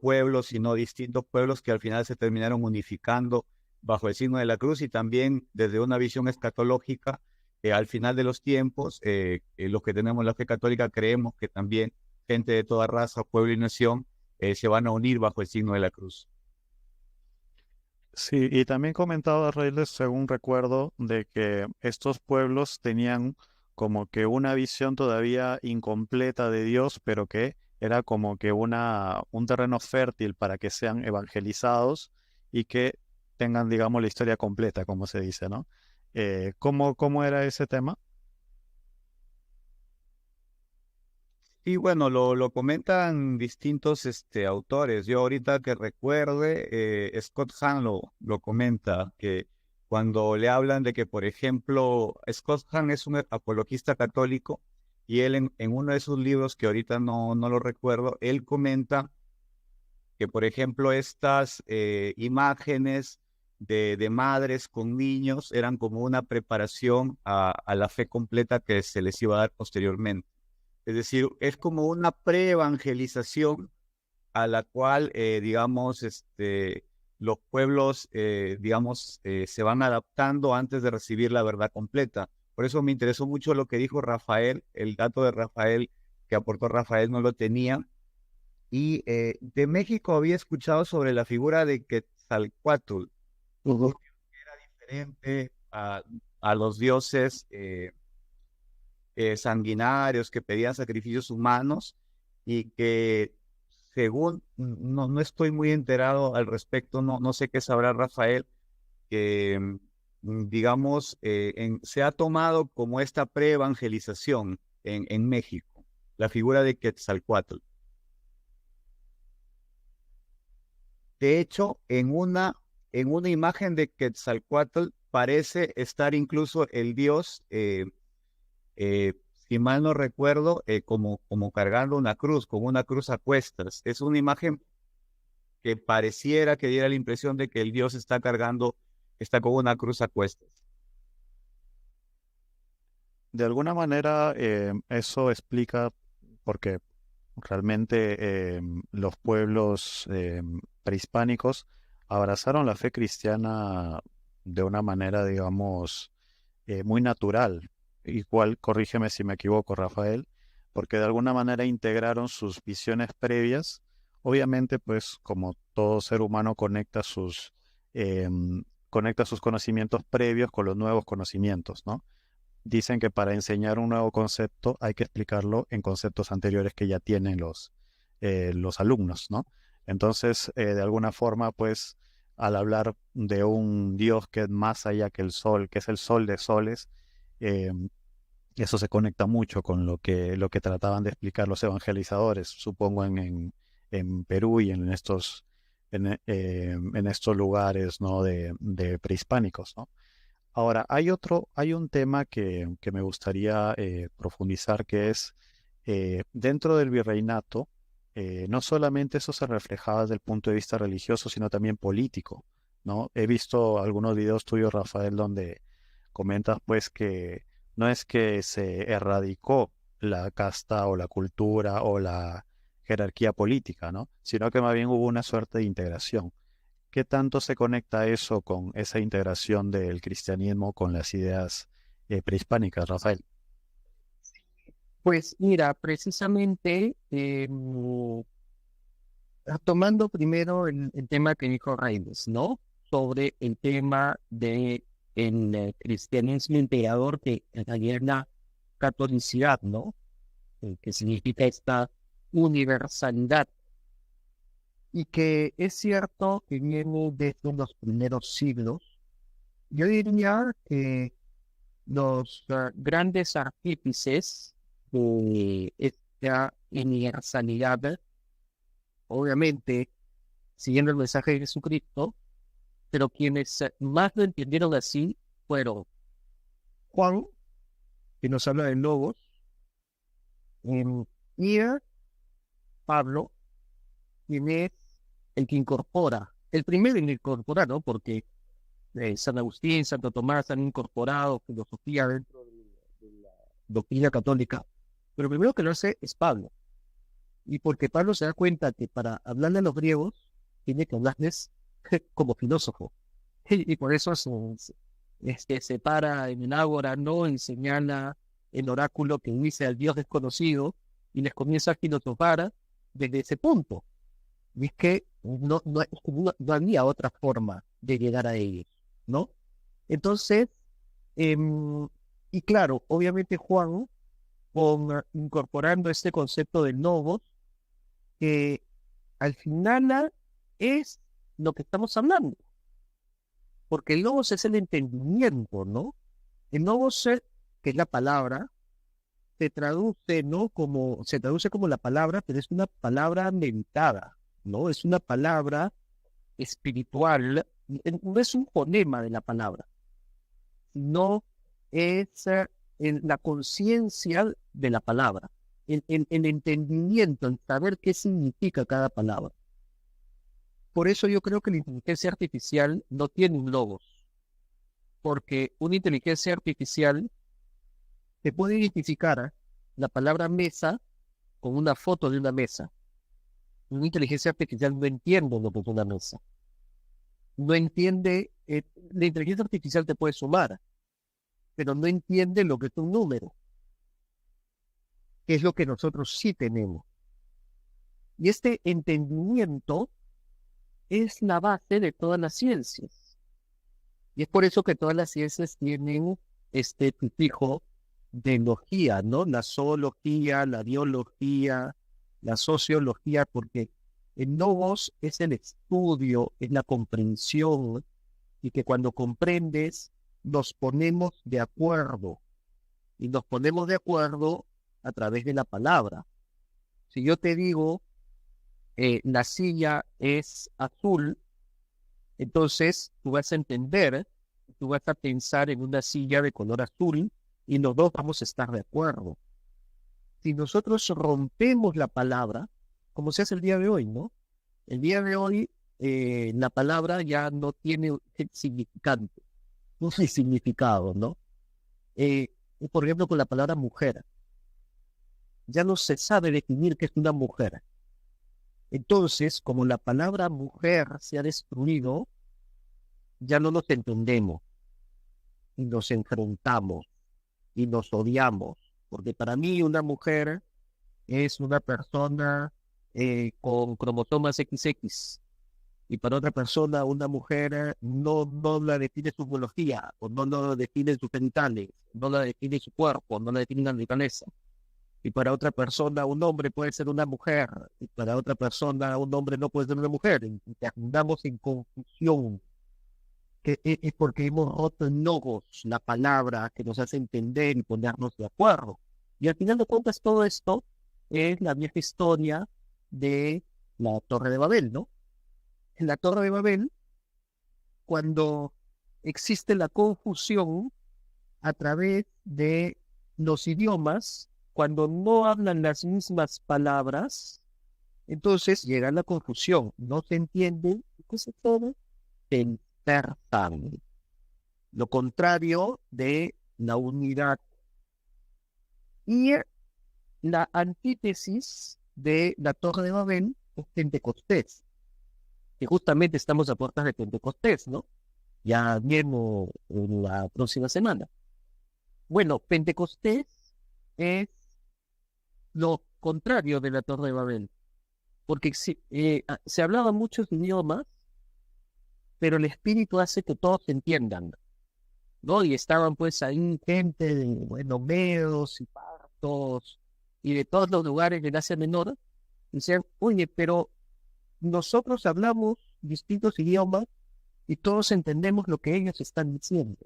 pueblo, sino distintos pueblos que al final se terminaron unificando bajo el signo de la cruz y también desde una visión escatológica, al final de los tiempos, los que tenemos la fe católica creemos que también gente de toda raza, pueblo y nación se van a unir bajo el signo de la cruz. Sí, y también comentaba Reyes, según recuerdo, de que estos pueblos tenían como que una visión todavía incompleta de Dios, pero que era como que un terreno fértil para que sean evangelizados y que tengan, digamos, la historia completa, como se dice, ¿no? ¿Cómo era ese tema? Y bueno, lo comentan distintos autores. Yo ahorita que recuerde, Scott Hahn lo comenta, que cuando le hablan de que, por ejemplo, Scott Hahn es un apologista católico y él en uno de sus libros, que ahorita no lo recuerdo, él comenta que, por ejemplo, estas imágenes de madres con niños eran como una preparación a la fe completa que se les iba a dar posteriormente. Es decir, es como una pre-evangelización a la cual, digamos, los pueblos, digamos, se van adaptando antes de recibir la verdad completa. Por eso me interesó mucho lo que dijo Rafael, el dato de Rafael que aportó Rafael no lo tenía. Y de México había escuchado sobre la figura de Quetzalcóatl, Ujú. que era diferente a los dioses sanguinarios que pedían sacrificios humanos y que según, no estoy muy enterado al respecto, no sé qué sabrá Rafael, que digamos, se ha tomado como esta pre-evangelización en México, la figura de Quetzalcóatl. De hecho, en una imagen de Quetzalcóatl parece estar incluso el dios, eh, si mal no recuerdo, como cargando una cruz, con una cruz a cuestas. Es una imagen que pareciera que diera la impresión de que el dios está con una cruz a cuestas. De alguna manera, eso explica porque realmente los pueblos prehispánicos abrazaron la fe cristiana de una manera, digamos, muy natural. Igual, corrígeme si me equivoco, Rafael, porque de alguna manera integraron sus visiones previas. Obviamente, pues como todo ser humano conecta sus conocimientos previos con los nuevos conocimientos, ¿no? Dicen que para enseñar un nuevo concepto hay que explicarlo en conceptos anteriores que ya tienen los alumnos, ¿no? Entonces, de alguna forma, pues, al hablar de un Dios que es más allá que el sol, que es el sol de soles, eh, eso se conecta mucho con lo que trataban de explicar los evangelizadores, supongo, en Perú y en estos lugares, ¿no? de prehispánicos, ¿no? Ahora, hay un tema que me gustaría profundizar, que es dentro del virreinato, no solamente eso se reflejaba desde el punto de vista religioso, sino también político, ¿no? He visto algunos videos tuyos, Rafael, donde comentas pues que no es que se erradicó la casta o la cultura o la jerarquía política, ¿no? Sino que más bien hubo una suerte de integración. ¿Qué tanto se conecta eso con esa integración del cristianismo con las ideas prehispánicas, Rafael? Pues mira, precisamente tomando primero el tema que dijo Reyes, ¿no? Sobre el tema de el cristianismo integrador que en realidad es la catolicidad, ¿no? Que significa esta universalidad y que es cierto que viene desde los primeros siglos. Yo diría que los grandes artífices de esta universalidad, obviamente siguiendo el mensaje de Jesucristo, pero quienes más lo entendieron así fueron Juan, que nos habla de logos, y Pablo, quien es el que incorpora, el primero en incorporar, ¿no? Porque San Agustín, Santo Tomás han incorporado filosofía dentro de la doctrina católica, pero el primero que lo hace es Pablo. Y porque Pablo se da cuenta que para hablarle a los griegos, tiene que hablarles como filósofo. Y por eso se para en el ágora, ¿no? Y señala el oráculo que dice al Dios desconocido y les comienza a filosofar desde ese punto. Y es que no había otra forma de llegar a ellos, ¿no? Entonces, y claro, obviamente Juan, incorporando este concepto del logos, que al final es lo que estamos hablando, porque el logos es el entendimiento, ¿no? El logos, que es la palabra, se traduce como la palabra, pero es una palabra meditada, ¿no? Es una palabra espiritual, no es un fonema de la palabra, sino es en la conciencia de la palabra, en entendimiento, en saber qué significa cada palabra. Por eso yo creo que la inteligencia artificial no tiene un logos, porque una inteligencia artificial te puede identificar la palabra mesa con una foto de una mesa. Una inteligencia artificial no entiende lo que es una mesa. No entiende, la inteligencia artificial te puede sumar, pero no entiende lo que es un número, que es lo que nosotros sí tenemos. Y este entendimiento es la base de todas las ciencias. Y es por eso que todas las ciencias tienen este sufijo de logía, ¿no? La zoología, la biología, la sociología, porque el logos es el estudio, es la comprensión, y que cuando comprendes nos ponemos de acuerdo, y nos ponemos de acuerdo a través de la palabra. Si yo te digo, la silla es azul, entonces tú vas a entender, tú vas a pensar en una silla de color azul y los dos vamos a estar de acuerdo. Si nosotros rompemos la palabra, como se hace el día de hoy, ¿no? El día de hoy la palabra ya no tiene significante, no hay significado, ¿no? Por ejemplo, con la palabra mujer, ya no se sabe definir qué es una mujer. Entonces, como la palabra mujer se ha destruido, ya no nos entendemos y nos enfrentamos y nos odiamos, porque para mí una mujer es una persona con cromosomas XX, y para otra persona una mujer no la define su biología, o no la define sus genitales, no la define su cuerpo, no la define la naturaleza. Y para otra persona un hombre puede ser una mujer, y para otra persona un hombre no puede ser una mujer, y andamos en confusión, que es porque hemos roto en logos la palabra que nos hace entender y ponernos de acuerdo. Y al final de cuentas todo esto es la vieja historia de la Torre de Babel, ¿no? En la Torre de Babel, cuando existe la confusión a través de los idiomas, cuando no hablan las mismas palabras, entonces llega la confusión, no se entiende, ¿qué se todo? Pensar. Lo contrario de la unidad. Y la antítesis de la Torre de Babel es Pentecostés, que justamente estamos a puertas de Pentecostés, ¿no? Ya mismo en la próxima semana. Bueno, Pentecostés es lo contrario de la Torre de Babel, porque se hablaban muchos idiomas, pero el Espíritu hace que todos se entiendan, ¿no? Y estaban pues ahí gente de, bueno, medos y partos y de todos los lugares del Asia Menor, y decían, oye, pero nosotros hablamos distintos idiomas y todos entendemos lo que ellos están diciendo.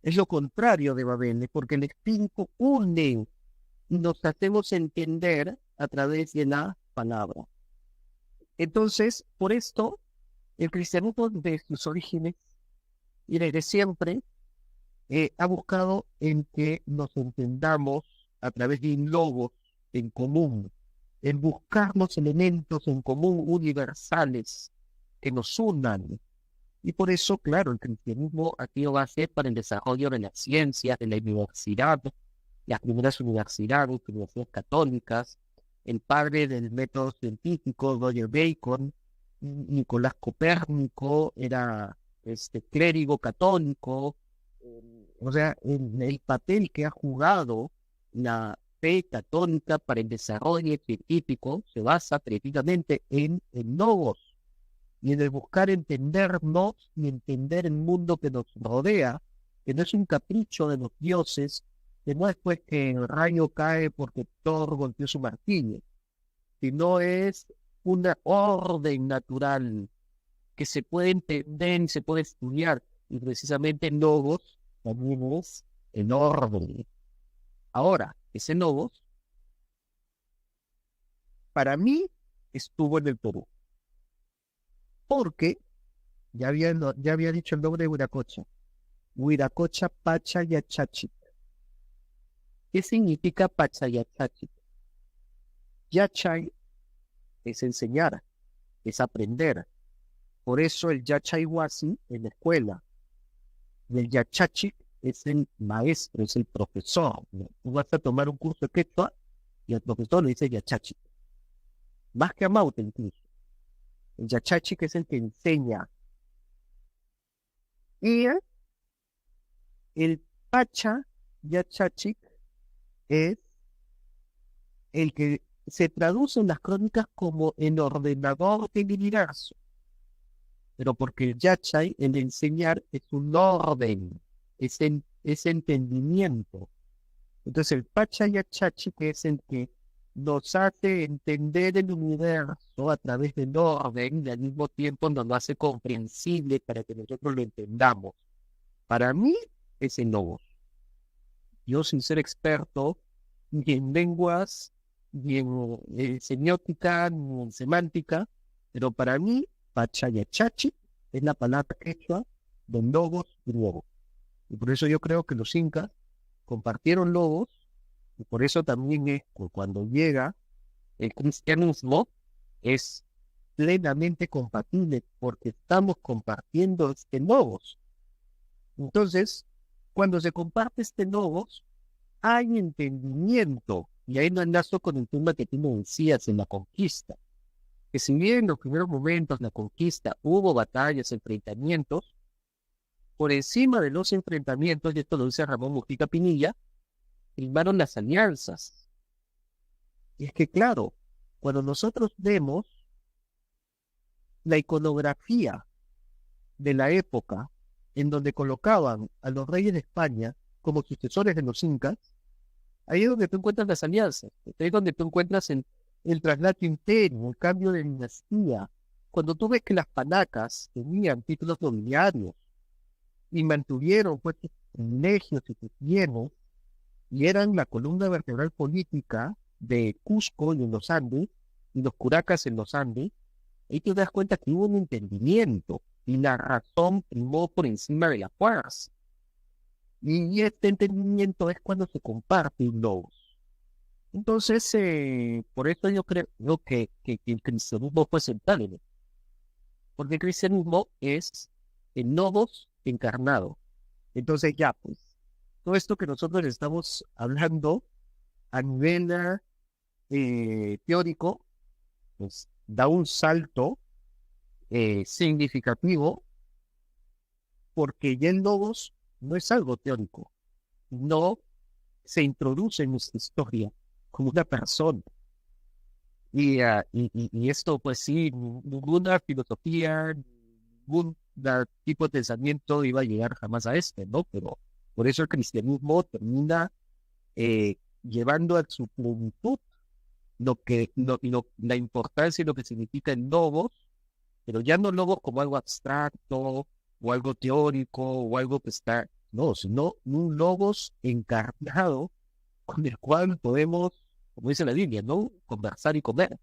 Es lo contrario de Babel, porque el Espíritu une y nos hacemos entender a través de la palabra. Entonces, por esto, el cristianismo de sus orígenes y desde siempre ha buscado en que nos entendamos a través de logos en común, en buscar los elementos en común universales que nos unan. Y por eso, claro, el cristianismo ha sido base para el desarrollo de las ciencias, de la universidad, las primeras universidades católicas, el padre del método científico, Roger Bacon, Nicolás Copérnico, era clérigo católico. O sea, el papel que ha jugado la fe católica para el desarrollo científico se basa precisamente en logos. y en el buscar entendernos y entender el mundo que nos rodea, que no es un capricho de los dioses, que no es pues que el rayo cae porque Thor golpeó su martillo, sino es una orden natural que se puede entender y se puede estudiar, y precisamente el logos también es el orden. Ahora, ese logos, para mí, estuvo en el Perú, porque ya había dicho el nombre de Huiracocha Pacha Yachachi. ¿Qué significa Pacha Yachachi? Yachay es enseñar, es aprender. Por eso el Yachayhuasi en la escuela, y el Yachachi es el maestro, es el profesor, ¿no? Tú vas a tomar un curso de quechua y el profesor le dice Yachachi. Más que a Maute incluso. El Yachachi que es el que enseña. Y el Pacha Yachachi es el que se traduce en las crónicas como el ordenador del universo. Pero porque el Yachay, el enseñar, es un orden, es entendimiento. Entonces el Pacha Yachachi, que es el que nos hace entender el universo a través del orden y al mismo tiempo nos lo hace comprensible para que nosotros lo entendamos. Para mí es el logos. Yo, sin ser experto ni en lenguas, ni en semiótica, ni en semántica, pero para mí, Pachayachachi es la palabra quechua de logos griego. Y por eso yo creo que los incas compartieron logos, y por eso también es que cuando llega el cristianismo, es plenamente compatible, porque estamos compartiendo este logos. Entonces, cuando se comparte este logos, hay entendimiento, y ahí no enlazo con el tema que tú me decías en la conquista, que si bien en los primeros momentos de la conquista hubo batallas, enfrentamientos, por encima de los enfrentamientos, y esto lo dice Ramón Mujica Pinilla, primaron las alianzas. Y es que claro, cuando nosotros vemos la iconografía de la época en donde colocaban a los reyes de España como sucesores de los incas, ahí es donde tú encuentras las alianzas, ahí es donde tú encuentras el traslado imperio, el cambio de dinastía. Cuando tú ves que las panacas tenían títulos nobiliarios y mantuvieron pues sus privilegios y sus bienes, y eran la columna vertebral política de Cusco y en los Andes, y los curacas en los Andes, ahí te das cuenta que hubo un entendimiento, y la razón primó por encima de la fuerza. Y este entendimiento es cuando se comparte un logos. Entonces, por eso yo creo que el cristianismo fue central en esto. Porque el cristianismo es el logos encarnado. Entonces ya, pues, todo esto que nosotros estamos hablando a nivel teórico, pues da un salto significativo, porque ya el logos no es algo teórico, no se introduce en nuestra historia como una persona. Y esto, pues sí, ninguna filosofía, ningún tipo de pensamiento iba a llegar jamás a este, ¿no? Pero por eso el cristianismo termina llevando a su plenitud la importancia y lo que significa el logos, pero ya no logos como algo abstracto, o algo teórico, o algo que está, no, sino un logos encarnado con el cual podemos, como dice la Biblia, ¿no? Conversar y comer.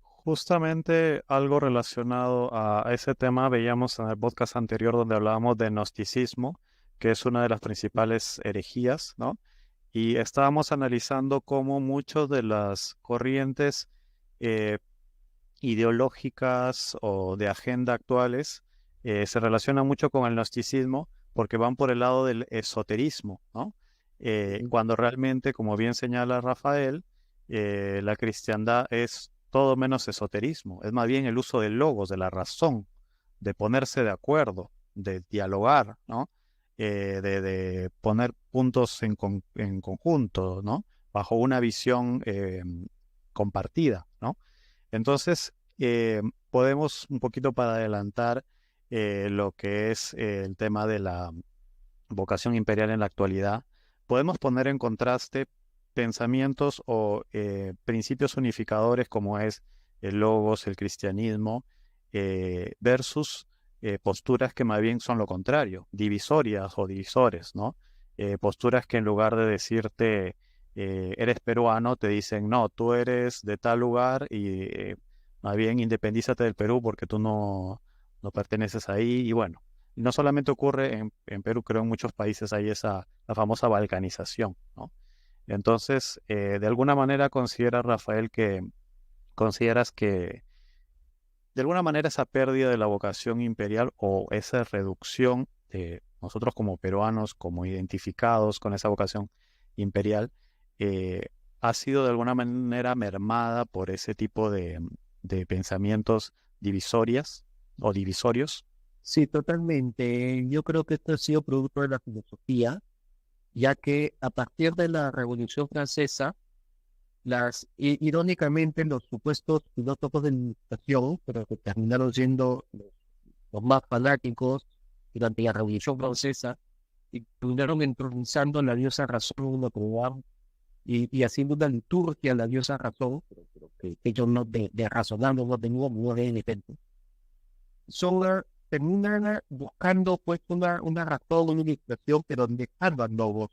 Justamente algo relacionado a ese tema veíamos en el podcast anterior donde hablábamos de gnosticismo, que es una de las principales herejías, ¿no? Y estábamos analizando cómo muchas de las corrientes ideológicas o de agenda actuales se relacionan mucho con el gnosticismo porque van por el lado del esoterismo, ¿no? Cuando realmente, como bien señala Rafael, la cristiandad es todo menos esoterismo, es más bien el uso del logos, de la razón, de ponerse de acuerdo, de dialogar, ¿no? De poner puntos en conjunto, ¿no? Bajo una visión compartida, ¿no? Entonces, podemos un poquito para adelantar lo que es el tema de la vocación imperial en la actualidad. Podemos poner en contraste pensamientos o principios unificadores como es el logos, el cristianismo, versus posturas que más bien son lo contrario, divisorias o divisores, ¿no? Posturas que en lugar de decirte eres peruano, te dicen no, tú eres de tal lugar y más bien independízate del Perú porque tú no perteneces ahí. Y bueno, no solamente ocurre en Perú, creo en muchos países hay la famosa balcanización, ¿no? Entonces, de alguna manera consideras que de alguna manera esa pérdida de la vocación imperial o esa reducción de nosotros como peruanos, como identificados con esa vocación imperial, eh, ha sido de alguna manera mermada por ese tipo de pensamientos divisorias o divisorios. Sí, totalmente. Yo creo que esto ha sido producto de la filosofía, ya que a partir de la Revolución Francesa, irónicamente, los supuestos filósofos de la Ilustración, pero que terminaron siendo los más fanáticos durante la Revolución Francesa, y terminaron entronizando a la diosa razón en una programa y haciendo una liturgia a la diosa razón, pero que ellos no de razonando no tenían no de repente. Terminan buscando pues una razón, una ilustración, pero dejando a logos.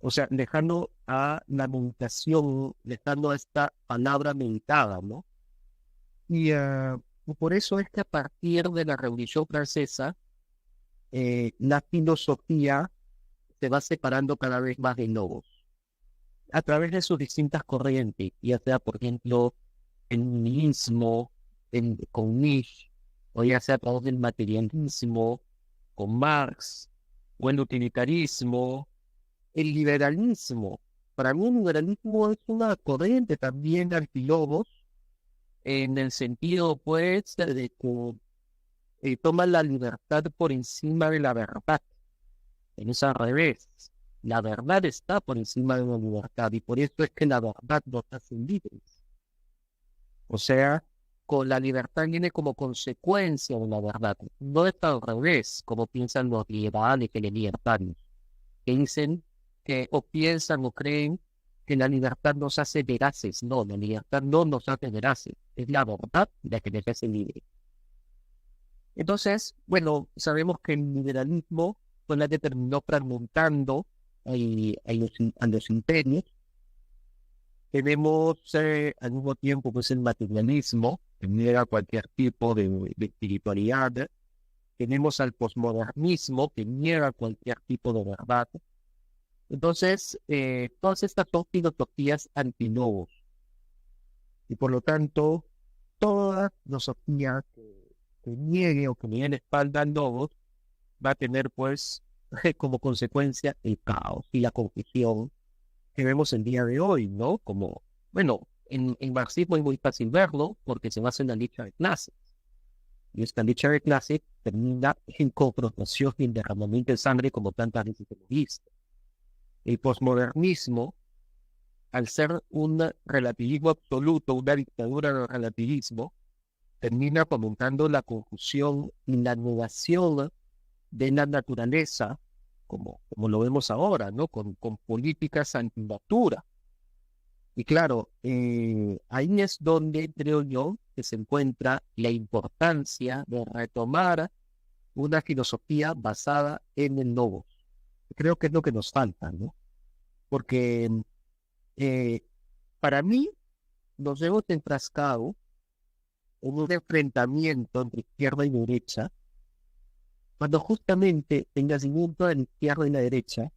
O sea, dejando a la meditación, dejando a esta palabra meditada, ¿no? Y por eso es que a partir de la Revolución Francesa, la filosofía se va separando cada vez más de logos, a través de sus distintas corrientes, ya sea, por ejemplo, el nihilismo, con Nietzsche, o ya sea a través del materialismo, con Marx, o el utilitarismo, el liberalismo. Para mí el liberalismo es una corriente también antilogos, en el sentido, pues, de que toma la libertad por encima de la verdad. Es al revés. La verdad está por encima de la libertad y por eso es que la verdad nos hace libres. O sea, con la libertad viene como consecuencia de la verdad. No está al revés, como piensan los liberales y los libertarios, que dicen que o piensan o creen que la libertad nos hace veraces. No, la libertad no nos hace veraces. Es la verdad la que nos hace libres. Entonces, bueno, sabemos que el liberalismo fue la que terminó fragmentando a los imperios. Tenemos al mismo tiempo pues el materialismo, que niega cualquier tipo de espiritualidad. Tenemos al posmodernismo, que niega cualquier tipo de verdad. Entonces, todas estas son filosofías antilogos. Y por lo tanto, toda filosofía que niegue o que niegue la espalda al logos va a tener pues como consecuencia el caos y la confusión que vemos el día de hoy, ¿no? Como, bueno, en marxismo es muy fácil verlo porque se basa en la lucha de clases. Y esta lucha de clases termina en confrontación y en derramamiento de sangre como tantas veces hemos visto. El posmodernismo, al ser un relativismo absoluto, una dictadura del relativismo, termina fomentando la confusión y la negación de la naturaleza, como lo vemos ahora, ¿no? Con políticas antinatura. Y claro, ahí es donde creo yo que se encuentra la importancia de retomar una filosofía basada en el logos. Creo que es lo que nos falta, ¿no? Porque eh, para mí nos hemos enfrascado en un enfrentamiento entre izquierda y derecha, cuando justamente el nacimiento de la izquierda y la derecha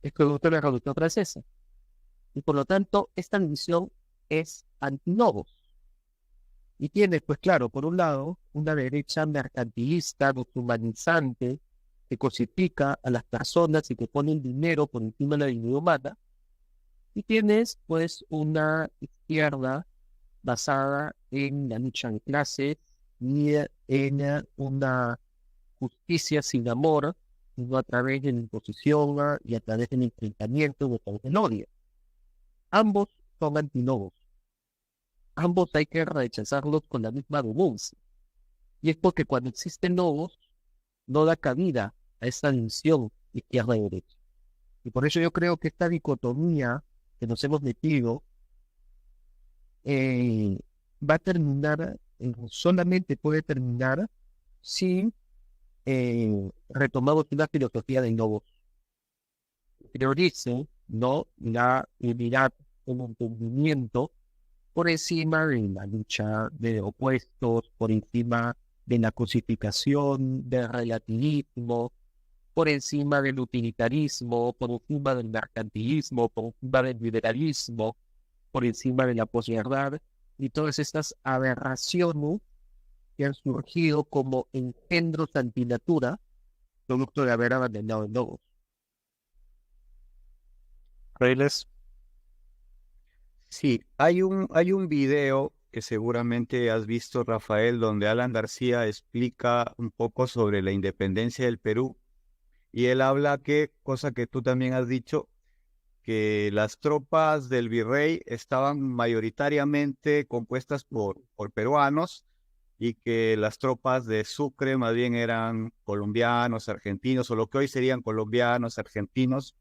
es producto de la Revolución Francesa. Y por lo tanto, esta división es antilogos. Y tiene, pues claro, por un lado, una derecha mercantilista, deshumanizante, que cosifica a las personas y que pone el dinero por encima de la dignidad humana. Y tienes, pues, una izquierda basada en la lucha de clases y en una justicia sin amor, sino a través de la imposición y a través del enfrentamiento o a través del odio. Ambos son antilogos. ambos hay que rechazarlos con la misma vehemencia. Y es porque cuando existen lobos, no da cabida a esta división izquierda y derecha. Y por eso yo creo que esta dicotomía que nos hemos metido eh, va a terminar, solamente puede terminar si retomamos una filosofía del lobo. Priorice, ¿no? La unidad, el entendimiento por encima de la lucha de opuestos, por encima de la cosificación, del relativismo, por encima del utilitarismo, por encima del mercantilismo, por encima del liberalismo, por encima de la posverdad y todas estas aberraciones que han surgido como engendros antinatura, producto de haber abandonado el logos. Reyles, Sí, hay un video que seguramente has visto, Rafael, donde Alan García explica un poco sobre la independencia del Perú y él habla que, cosa que tú también has dicho, que las tropas del virrey estaban mayoritariamente compuestas por peruanos y que las tropas de Sucre más bien eran colombianos, argentinos, o lo que hoy serían colombianos, argentinos.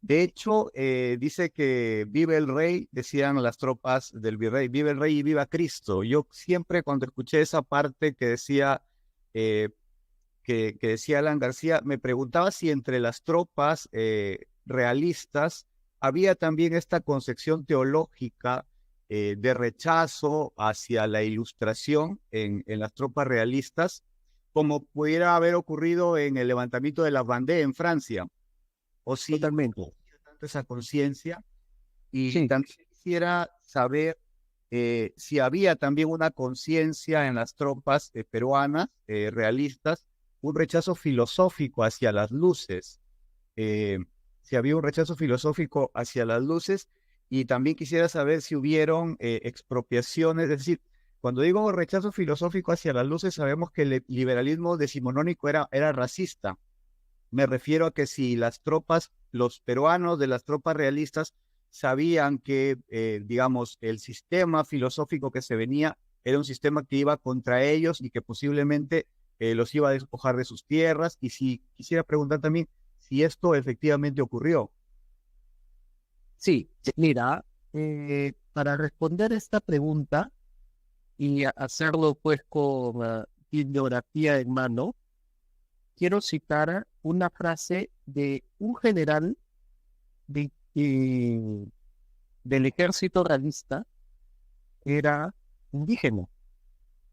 De hecho, dice que vive el rey, decían las tropas del virrey, vive el rey y viva Cristo. Yo siempre cuando escuché esa parte que decía, que decía Alan García, me preguntaba si entre las tropas realistas había también esta concepción teológica de rechazo hacia la ilustración en las tropas realistas, como pudiera haber ocurrido en el levantamiento de la Vendée en Francia. O si Totalmente. tanto esa conciencia y Sí, también quisiera saber si había también una conciencia en las tropas peruanas realistas, un rechazo filosófico hacia las luces, si había un rechazo filosófico hacia las luces y también quisiera saber si hubieron expropiaciones, es decir, cuando digo rechazo filosófico hacia las luces, sabemos que el liberalismo decimonónico era racista. Me refiero a que si las tropas, los peruanos de las tropas realistas sabían que, digamos, el sistema filosófico que se venía era un sistema que iba contra ellos y que posiblemente los iba a despojar de sus tierras. Y si quisiera preguntar también si esto efectivamente ocurrió. sí, mira, para responder esta pregunta y hacerlo pues con bibliografía en mano, quiero citar una frase de un general de, del ejército realista, que era indígena,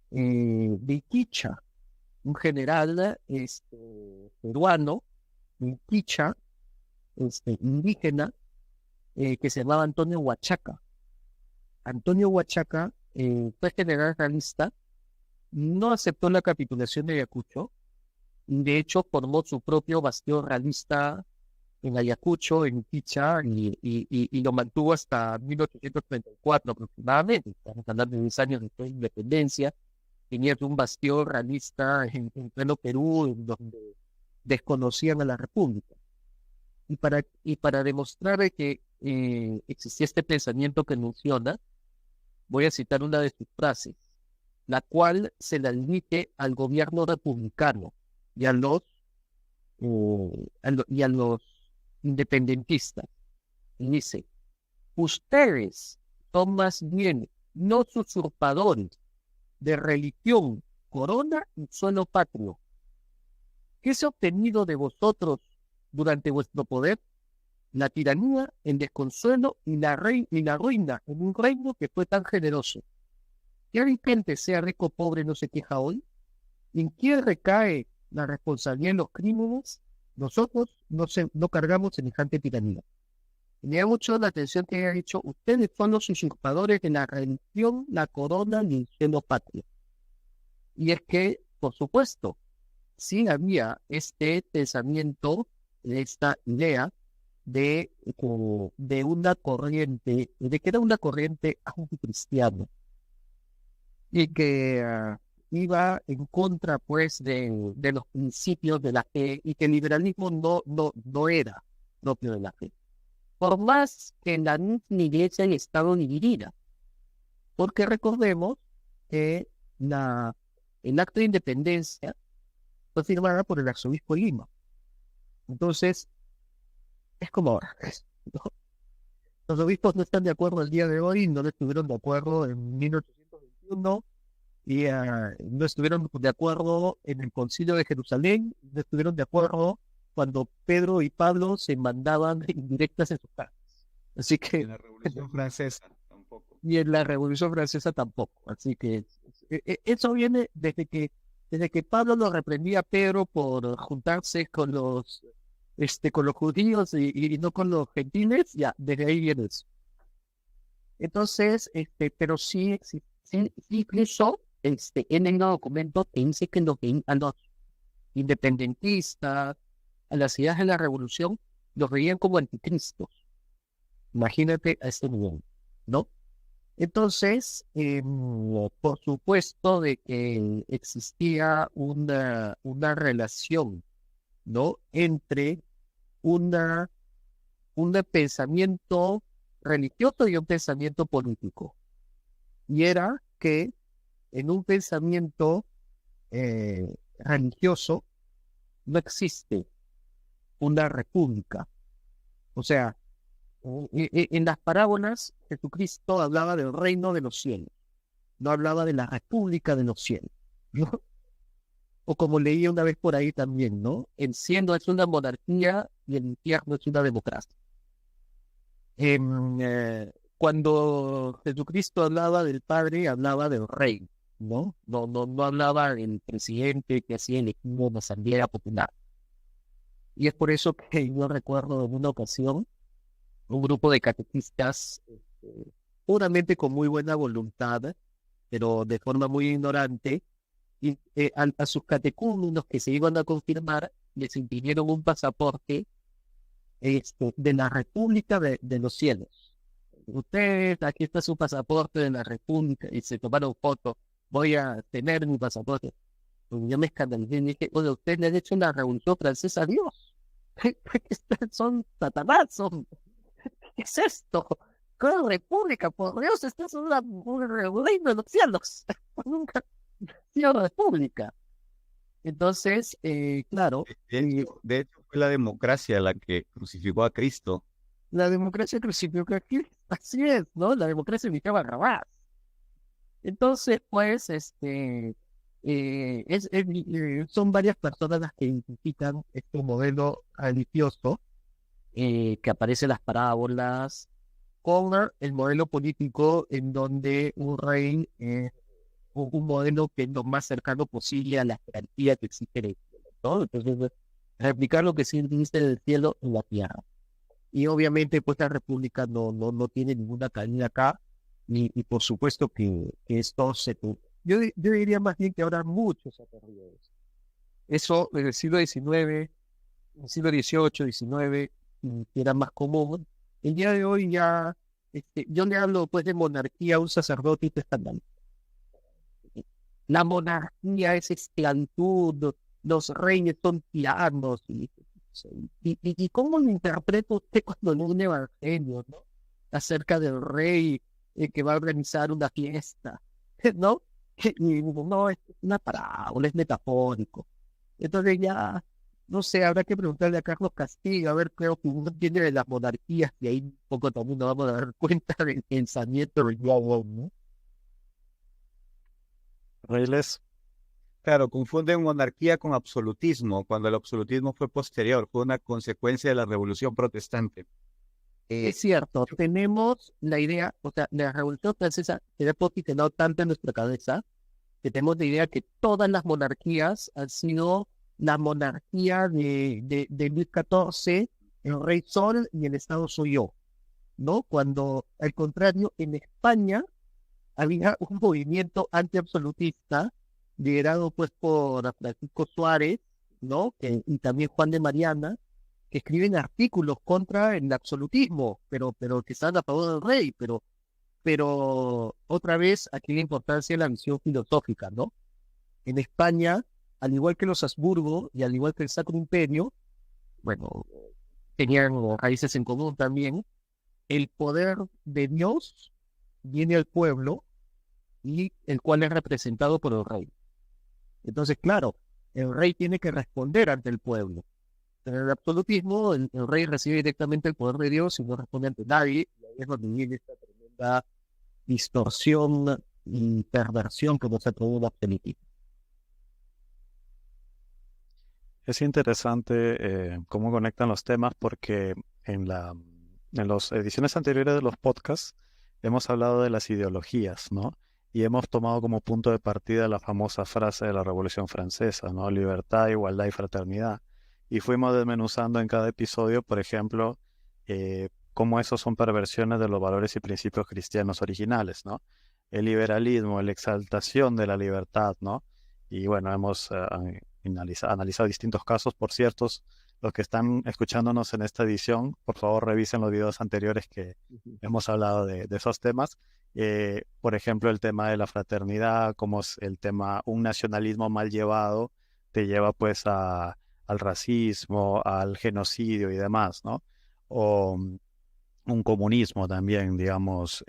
de Quicha, un general peruano, de Quicha, indígena, que se llamaba Antonio Huachaca. Antonio Huachaca fue general realista, no aceptó la capitulación de Ayacucho, de hecho formó su propio bastión realista en Ayacucho, en Quicha, y lo mantuvo hasta 1834 aproximadamente. Estamos hablando de 10 años después de la independencia. Tenía un bastión realista en pleno Perú, en donde desconocían a la República. Y para demostrar de que existía este pensamiento que menciona, voy a citar una de sus frases, la cual se la dirige al gobierno republicano y a los independentistas. Y dice, ustedes son más bien los usurpadores de religión, corona y suelo patrio. ¿Qué se ha obtenido de vosotros durante vuestro poder? La tiranía, el desconsuelo y la ruina en un reino que fue tan generoso. ¿Qué gente sea rico o pobre no se queja hoy? ¿En quién recae la responsabilidad de los crímenes? Nosotros no cargamos semejante tiranía. Me da mucho la atención que haya dicho, ustedes son los usurpadores de la religión, la corona y el cielo patrio. Y es que, por supuesto, sí había este pensamiento, esta idea de una corriente, de que era una corriente anticristiana y que iba en contra, pues, de los principios de la fe y que el liberalismo no era propio de la fe. Por más que la iglesia haya estado dividida, porque recordemos que el acta de independencia fue firmada por el arzobispo de Lima. Entonces, es como ahora, ¿no? Los obispos no están de acuerdo el día de hoy, no estuvieron de acuerdo en 1821 y no estuvieron de acuerdo en el Concilio de Jerusalén, no estuvieron de acuerdo cuando Pedro y Pablo se mandaban indirectas en sus cartas. Así que En la Revolución Francesa tampoco. y en la Revolución Francesa tampoco. Así que eso viene desde que Pablo lo reprendía a Pedro por juntarse con los judíos y no con los gentiles, ya, desde ahí viene eso. Entonces, pero sí, incluso en el documento te dice que a los independentistas, a las ideas de la revolución, los veían como anticristos. Imagínate a este nivel, ¿no? Entonces, por supuesto de que existía una relación, ¿no? Entre un pensamiento religioso y un pensamiento político. Y era que en un pensamiento religioso no existe una república. O sea, en las parábolas, Jesucristo hablaba del reino de los cielos, no hablaba de la república de los cielos, ¿no? O como leía una vez por ahí también, ¿no? El cielo es una monarquía y el infierno es una democracia. Cuando Jesucristo hablaba del Padre, hablaba del Rey, ¿no? No hablaba del presidente que hacía elegido una asamblea popular. Y es por eso que yo recuerdo en una ocasión un grupo de catequistas, puramente con muy buena voluntad, pero de forma muy ignorante, y a sus catecúmenos que se iban a confirmar, les impidieron un pasaporte de la República de los Cielos. Usted, aquí está su pasaporte de la República, y se tomaron fotos, voy a tener mi pasaporte. Y yo me escandalicé y dije, oye, usted le ha hecho la Revolución Francesa a Dios. Son Satanás, ¿qué es esto? ¿Qué república? Por Dios, esta es un reino de los cielos. Nunca ha sido república. Entonces, claro, De hecho, fue la democracia la que crucificó a Cristo. la democracia crucificó aquí, así es, ¿no? La democracia eligió a Barrabás. Entonces, pues, son varias personas las que identifican este modelo religioso que aparece en las parábolas, con el modelo político en donde un rey es un modelo que es lo más cercano posible a la jerarquía que existe en el cielo, ¿no? Entonces, replicar lo que sí existe en el cielo en la tierra. Y obviamente, pues la república no tiene ninguna cabida acá, y por supuesto que esto yo diría más bien que ahora muchos se han perdido eso. Eso en el siglo XIX, en el siglo XVIII, XIX, que era más común. El día de hoy ya, yo le hablo pues de monarquía a un sacerdote y testamento. La monarquía es esclavitud, los reyes son tiranos. ¿Y cómo lo interpreta usted cuando lee un evangelio, ¿no? Acerca del rey que va a organizar una fiesta, ¿no? Y no, es una parábola, es metafórico. Entonces ya, no sé, habrá que preguntarle a Carlos Castillo, a ver qué opinión tiene de las monarquías, y ahí un poco también nos vamos a dar cuenta del pensamiento del globo, ¿no? Reyes, Claro, confunden monarquía con absolutismo, cuando el absolutismo fue posterior, fue una consecuencia de la Revolución Protestante. Es cierto, tenemos la idea, o sea, la Revolución Francesa se ha posicionado tanto en nuestra cabeza que tenemos la idea que todas las monarquías han sido la monarquía de Luis XIV, el Rey Sol y el Estado soy yo, ¿no? Cuando, al contrario, en España había un movimiento antiabsolutista liderado pues por Francisco Suárez, ¿no? Y también Juan de Mariana, que escriben artículos contra el absolutismo, pero que están a favor del rey, pero otra vez aquí la importancia de la visión filosófica, ¿no? En España, al igual que los Habsburgo y al igual que el Sacro Imperio, bueno, tenían raíces en común también, el poder de Dios viene al pueblo y el cual es representado por el rey. Entonces, claro, el rey tiene que responder ante el pueblo. En el absolutismo, el rey recibe directamente el poder de Dios y no responde ante nadie, y ahí es donde viene esta tremenda distorsión y perversión que nos ha traído el absolutismo. Es interesante cómo conectan los temas porque en las ediciones anteriores de los podcasts hemos hablado de las ideologías, ¿no? Y hemos tomado como punto de partida la famosa frase de la Revolución Francesa, ¿no? Libertad, igualdad y fraternidad. Y fuimos desmenuzando en cada episodio, por ejemplo, cómo esos son perversiones de los valores y principios cristianos originales, ¿no? El liberalismo, la exaltación de la libertad, ¿no? Y bueno, hemos analizado distintos casos. Por cierto, los que están escuchándonos en esta edición, por favor revisen los videos anteriores que hemos hablado de esos temas. Por ejemplo, el tema de la fraternidad, como es el tema, un nacionalismo mal llevado, te lleva pues al racismo, al genocidio y demás, ¿no? O un comunismo también, digamos,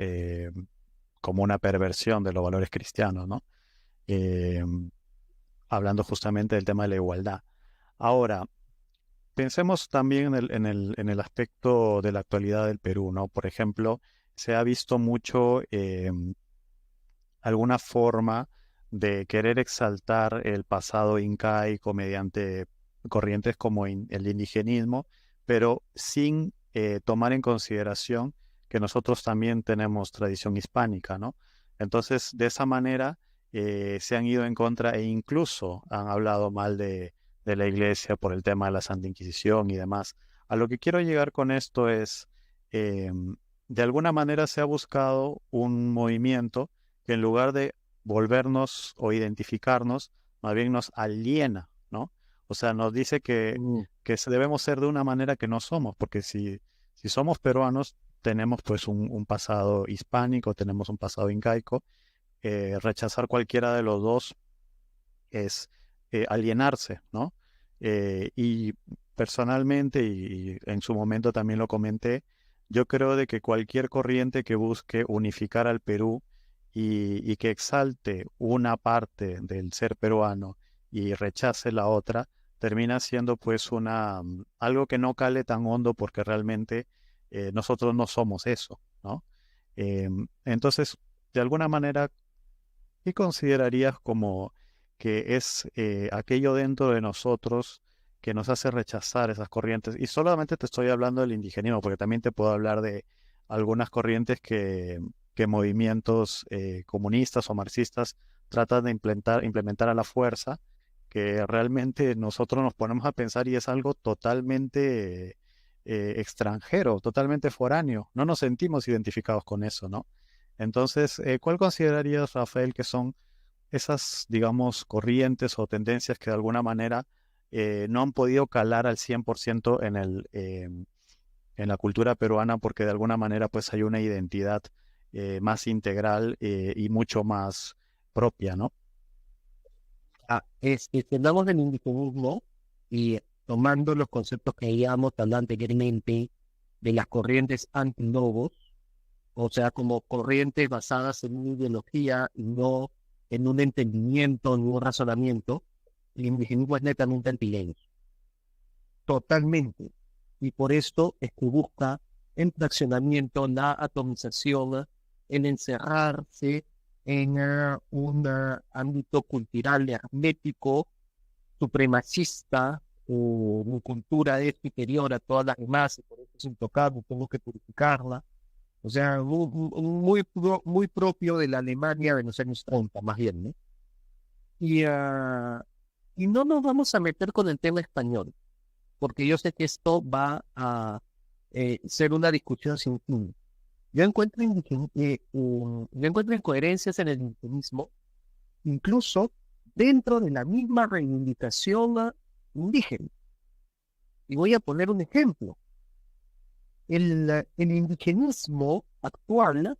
como una perversión de los valores cristianos, ¿no? Eh, Hablando justamente del tema de la igualdad. Ahora, pensemos también en el aspecto de la actualidad del Perú, ¿no? Por ejemplo, se ha visto mucho alguna forma de querer exaltar el pasado incaico mediante corrientes como el indigenismo, pero sin tomar en consideración que nosotros también tenemos tradición hispánica, ¿no? Entonces, de esa manera se han ido en contra e incluso han hablado mal de la iglesia por el tema de la Santa Inquisición y demás. A lo que quiero llegar con esto es, de alguna manera se ha buscado un movimiento que en lugar de volvernos o identificarnos, más bien nos aliena, ¿no? O sea, nos dice que debemos ser de una manera que no somos, porque si somos peruanos, tenemos pues un pasado hispánico, tenemos un pasado incaico. Rechazar cualquiera de los dos es alienarse, ¿no? Y personalmente, y en su momento también lo comenté, yo creo de que cualquier corriente que busque unificar al Perú y que exalte una parte del ser peruano y rechace la otra, termina siendo pues algo que no cale tan hondo porque realmente nosotros no somos eso, ¿no? Entonces, de alguna manera, ¿qué considerarías como que es aquello dentro de nosotros que nos hace rechazar esas corrientes? Y solamente te estoy hablando del indigenismo, porque también te puedo hablar de algunas corrientes que movimientos comunistas o marxistas tratan de implementar a la fuerza, que realmente nosotros nos ponemos a pensar y es algo totalmente extranjero, totalmente foráneo. No nos sentimos identificados con eso, ¿no? Entonces, ¿cuál considerarías, Rafael, que son esas, digamos, corrientes o tendencias que de alguna manera no han podido calar al 100% en la cultura peruana porque de alguna manera pues hay una identidad más integral y mucho más propia, ¿no? Si hablamos del indigenismo y tomando los conceptos que habíamos hablado anteriormente de las corrientes anti-lobos, o sea, como corrientes basadas en una ideología y no en un entendimiento, en un razonamiento, el indigenismo es netamente antileño. Totalmente. Y por esto es que busca el fraccionamiento, la atomización, el encerrarse en un ámbito cultural hermético, supremacista, o mi cultura es superior a todas las demás y por eso es intocable, tengo que purificarla. O sea, muy propio de la Alemania de los años 30, más bien, ¿no? Y no nos vamos a meter con el tema español, porque yo sé que esto va a ser una discusión sin fin. Yo encuentro incoherencias en el indigenismo, incluso dentro de la misma reivindicación indígena. Y voy a poner un ejemplo. El indigenismo actual,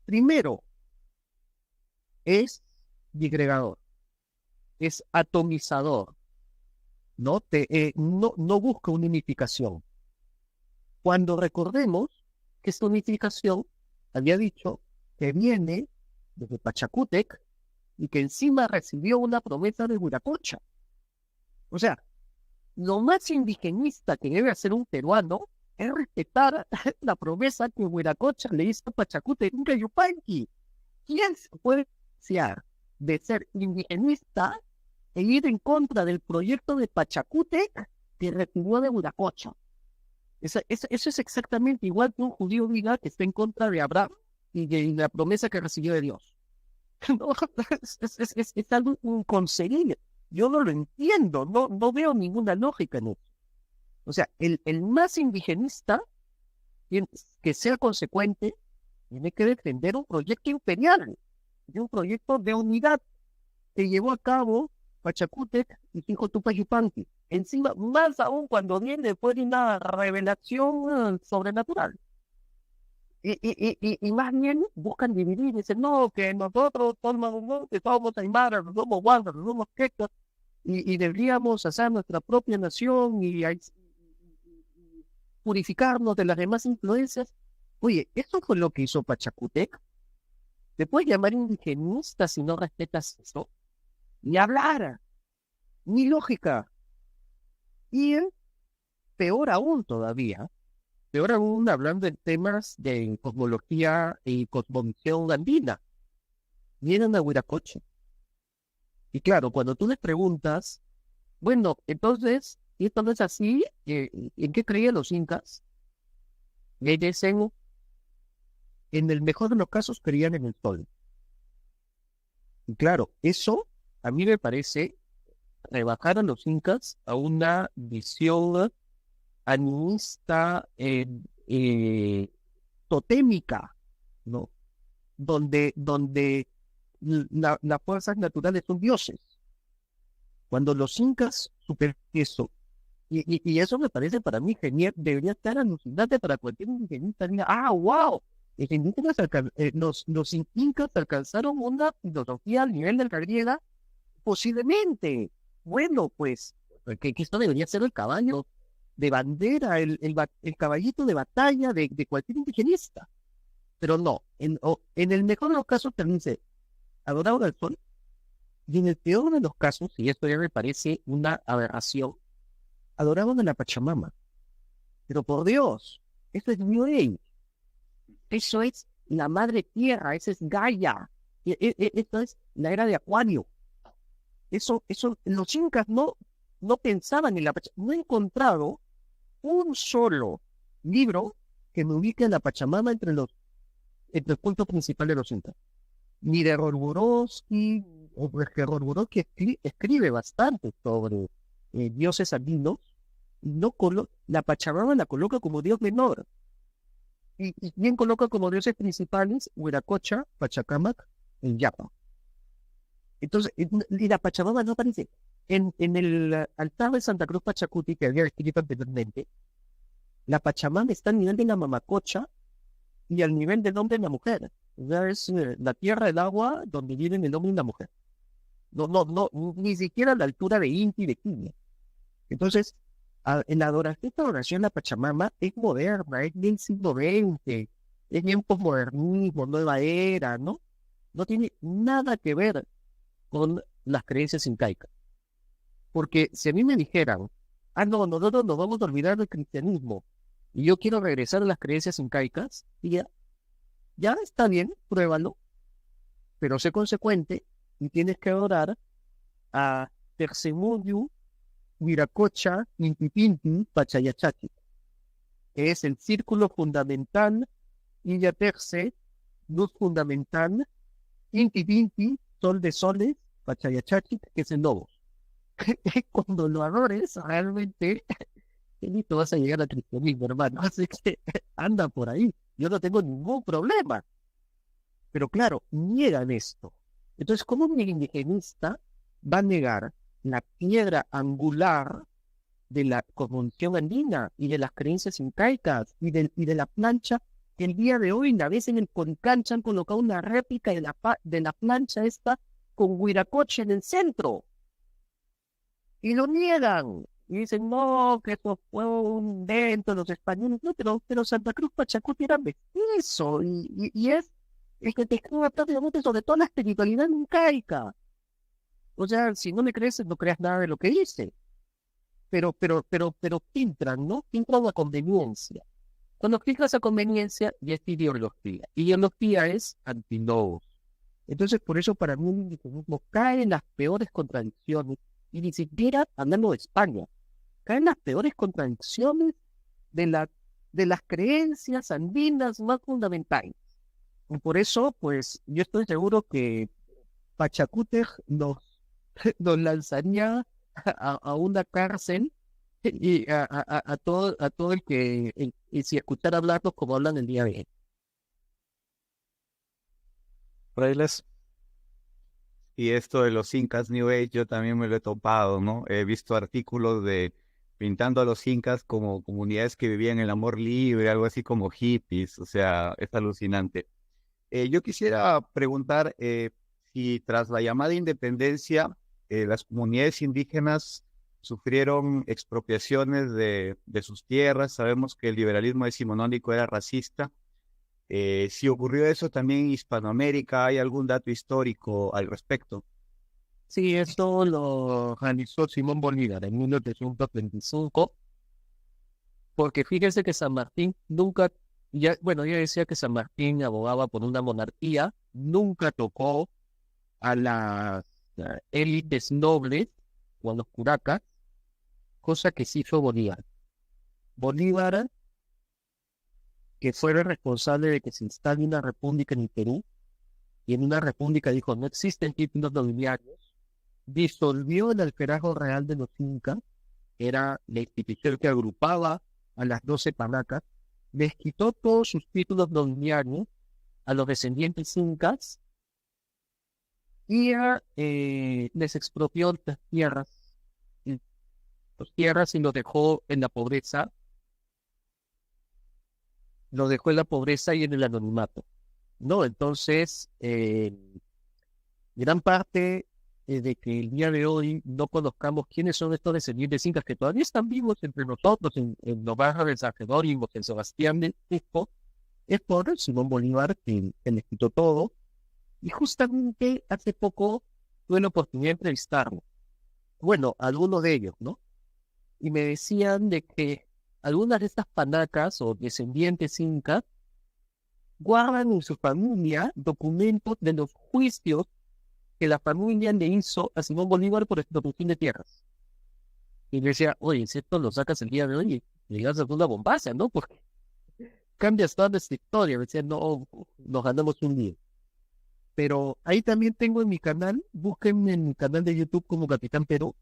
primero, es disgregador, es atomizador, no busca una unificación. Cuando recordemos que esta unificación, había dicho, que viene desde Pachacútec y que encima recibió una promesa de Huiracocha. O sea, lo más indigenista que debe hacer un peruano es respetar la promesa que Huiracocha le hizo a Pachacútec en Yupanqui. ¿Quién se puede fiar de ser indigenista e ir en contra del proyecto de Pachacútec que recibió de Huiracocha? Eso es exactamente igual que un judío diga que está en contra de Abraham y de la promesa que recibió de Dios. No, es algo inconcebible. Yo no lo entiendo, no veo ninguna lógica en eso. O sea, el más indigenista que sea consecuente tiene que defender un proyecto imperial, y un proyecto de unidad que llevó a cabo Pachacútec y Hijo Tupac Yupanqui. Encima, más aún cuando viene después de una revelación sobrenatural. Y más bien buscan dividir, dicen, no, que nosotros que somos aymaras, no somos guandas, no somos quecas, y deberíamos hacer nuestra propia nación y purificarnos de las demás influencias. Oye, eso fue lo que hizo Pachacútec. ¿Te puedes llamar indigenista si no respetas eso? Ni hablar, ni lógica. Y peor aún todavía, peor aún hablando en temas de cosmología y cosmovisión andina, vienen a Huiracocha. Y claro, cuando tú les preguntas, bueno, entonces, si esto no es así, ¿en qué creían los incas? Y dicen, en el mejor de los casos creían en el sol. Y claro, eso a mí me parece rebajar a los incas a una visión animista totémica, ¿no? Donde las fuerzas naturales son dioses. Cuando los incas superan eso, y eso me parece para mí genial, debería estar alucinante para cualquier indigenista. Diga, wow, los incas alcanzaron una filosofía al nivel de la griega, posiblemente. Bueno, pues, que esto debería ser el caballo de bandera, el caballito de batalla de cualquier indigenista. Pero no, en el mejor de los casos también se adoraban al sol, y en el peor de los casos, y esto ya me parece una aberración, adoraban a la Pachamama. Pero por Dios, eso es New Age. Eso es la madre tierra, esa es Gaia. Esto es la era de Acuario. Eso, los incas no pensaban en la Pachamama. No he encontrado un solo libro que me ubique a la Pachamama entre el punto principal de los incas. Ni de Rorburovsky, que Rorburovsky escribe bastante sobre dioses andinos, la Pachamama la coloca como dios menor. Y bien coloca como dioses principales Huiracocha, Pachacamac y Yapa. Entonces, y la Pachamama no aparece. En el altar de Santa Cruz Pachacuti, que había escrito anteriormente, la Pachamama está al nivel de la Mamacocha y al nivel del hombre y la mujer. O sea, es la tierra, el agua, donde viven el hombre y la mujer. No, ni siquiera a la altura de Inti y de Quimia. Entonces, en la adoración a la Pachamama es moderna, es bien siglo XX, es bien posmodernismo, nueva era, ¿no? No tiene nada que ver con las creencias incaicas. Porque si a mí me dijeran, no, nosotros nos vamos a olvidar del cristianismo y yo quiero regresar a las creencias incaicas, y ya está bien, pruébalo, pero sé consecuente y tienes que adorar a Tercemuyu, Huiracocha, Intipinti, Pachayachachi, que es el círculo fundamental, Illa Terce, luz fundamental, Intipinti, sol de soles, Pachayachachi, que es el lobo. Cuando lo adores, realmente, tú vas a llegar al cristianismo, hermano. Así que anda por ahí. Yo no tengo ningún problema. Pero claro, niegan esto. Entonces, ¿cómo un indigenista va a negar la piedra angular de la cosmovisión andina y de las creencias incaicas y de la plancha que el día de hoy, una vez en el Coricancha han colocado una réplica de la plancha esta con Huiracocha en el centro? Y lo niegan. Y dicen, no, que eso fue un invento de los españoles. No, pero Santa Cruz Pachacuti era mestizo. Y es es que te escribe prácticamente sobre toda la espiritualidad incaica. O sea, si no le crees, no creas nada de lo que dice. Pero filtran, ¿no? Filtran la conveniencia. Cuando filtras a conveniencia, ya es ideología. Ideología es anti-logos. Entonces, por eso para mí el indigenismo cae en las peores contradicciones, y ni siquiera hablando de España, cae en las peores contradicciones de las creencias andinas más fundamentales. Y por eso, pues, yo estoy seguro que Pachacútec nos lanzaría a una cárcel y a todo el que, y si escuchara hablarnos como hablan el día de hoy. Frailes, Y esto de los incas New Age, yo también me lo he topado, ¿no? He visto artículos de pintando a los incas como comunidades que vivían el amor libre, algo así como hippies, o sea, es alucinante. Yo quisiera preguntar si tras la llamada independencia, las comunidades indígenas sufrieron expropiaciones de sus tierras. Sabemos que el liberalismo decimonónico era racista. Si ocurrió eso también en Hispanoamérica, ¿hay algún dato histórico al respecto? Sí, esto lo realizó Simón Bolívar en 1825, porque fíjese que San Martín nunca, ya, bueno, ya decía que San Martín abogaba por una monarquía, nunca tocó a las élites nobles o a los curacas, cosa que sí hizo Bolívar. Bolívar, que fue el responsable de que se instale una república en el Perú, y en una república dijo, no existen títulos nobiliarios, disolvió el alferazgo real de los incas, era la institución que agrupaba a las 12 panacas, les quitó todos sus títulos nobiliarios a los descendientes incas y les expropió las tierras y los dejó en la pobreza, los dejó en la pobreza y en el anonimato, ¿no? Entonces, gran parte de que el día de hoy no conozcamos quiénes son estos descendientes incas que todavía están vivos entre nosotros en los barrios del San Jerónimo, en Sebastián del Cusco, es por Simón Bolívar que les quitó todo. Y justamente hace poco tuve la oportunidad de entrevistarlo. Bueno, algunos de ellos, ¿no? Y me decían de que algunas de estas panacas o descendientes incas guardan en su familia documentos de los juicios que la familia le hizo a Simón Bolívar por expropiación de tierras. Y le decía, oye, si esto lo sacas el día de hoy, le das una bombaza, ¿no? Porque cambias toda esta historia. Me decía, no, nos ganamos un día. Pero ahí también tengo en mi canal, búsquenme en mi canal de YouTube como Capitán Perú,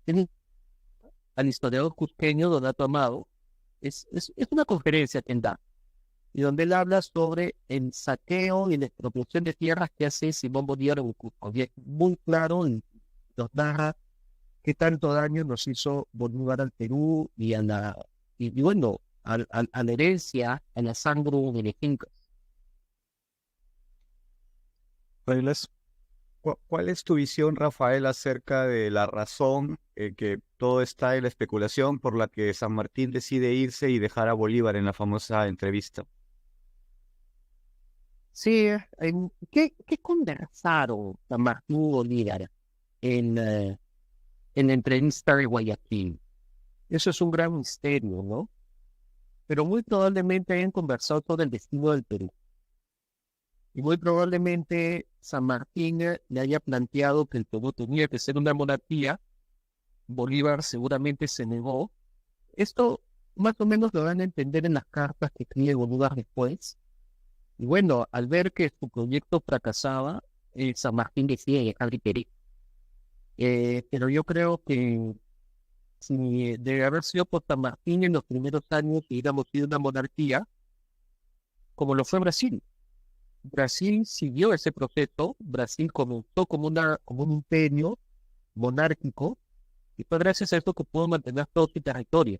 tienen al historiador cusqueño Donato Amado, es una conferencia que él da, y donde él habla sobre el saqueo y la expropiación de tierras que hace Simón Bolívar en Cusco. Y es muy claro, y nos narra qué tanto daño nos hizo Bolívar al Perú y y bueno, a la herencia, a la sangre de los incas. Frailes, ¿Cuál es tu visión, Rafael, acerca de la razón que todo está en la especulación por la que San Martín decide irse y dejar a Bolívar en la famosa entrevista? Sí, ¿qué conversaron San Martín y Bolívar en la entrevista de Guayaquil? Eso es un gran misterio, ¿no? Pero muy probablemente hayan conversado sobre el destino del Perú. Y muy probablemente San Martín le haya planteado que el Perú tenía que ser una monarquía. Bolívar seguramente se negó. Esto más o menos lo van a entender en las cartas que escribe Bolívar después. Y bueno, al ver que su proyecto fracasaba, San Martín decide dejar el Perú. Pero yo creo que si debe haber sido por San Martín en los primeros años y hubiéramos sido una monarquía, como lo fue Brasil. Brasil siguió ese proceso, Brasil comenzó como un imperio monárquico, y fue gracias a esto que pudo mantener todo su territorio.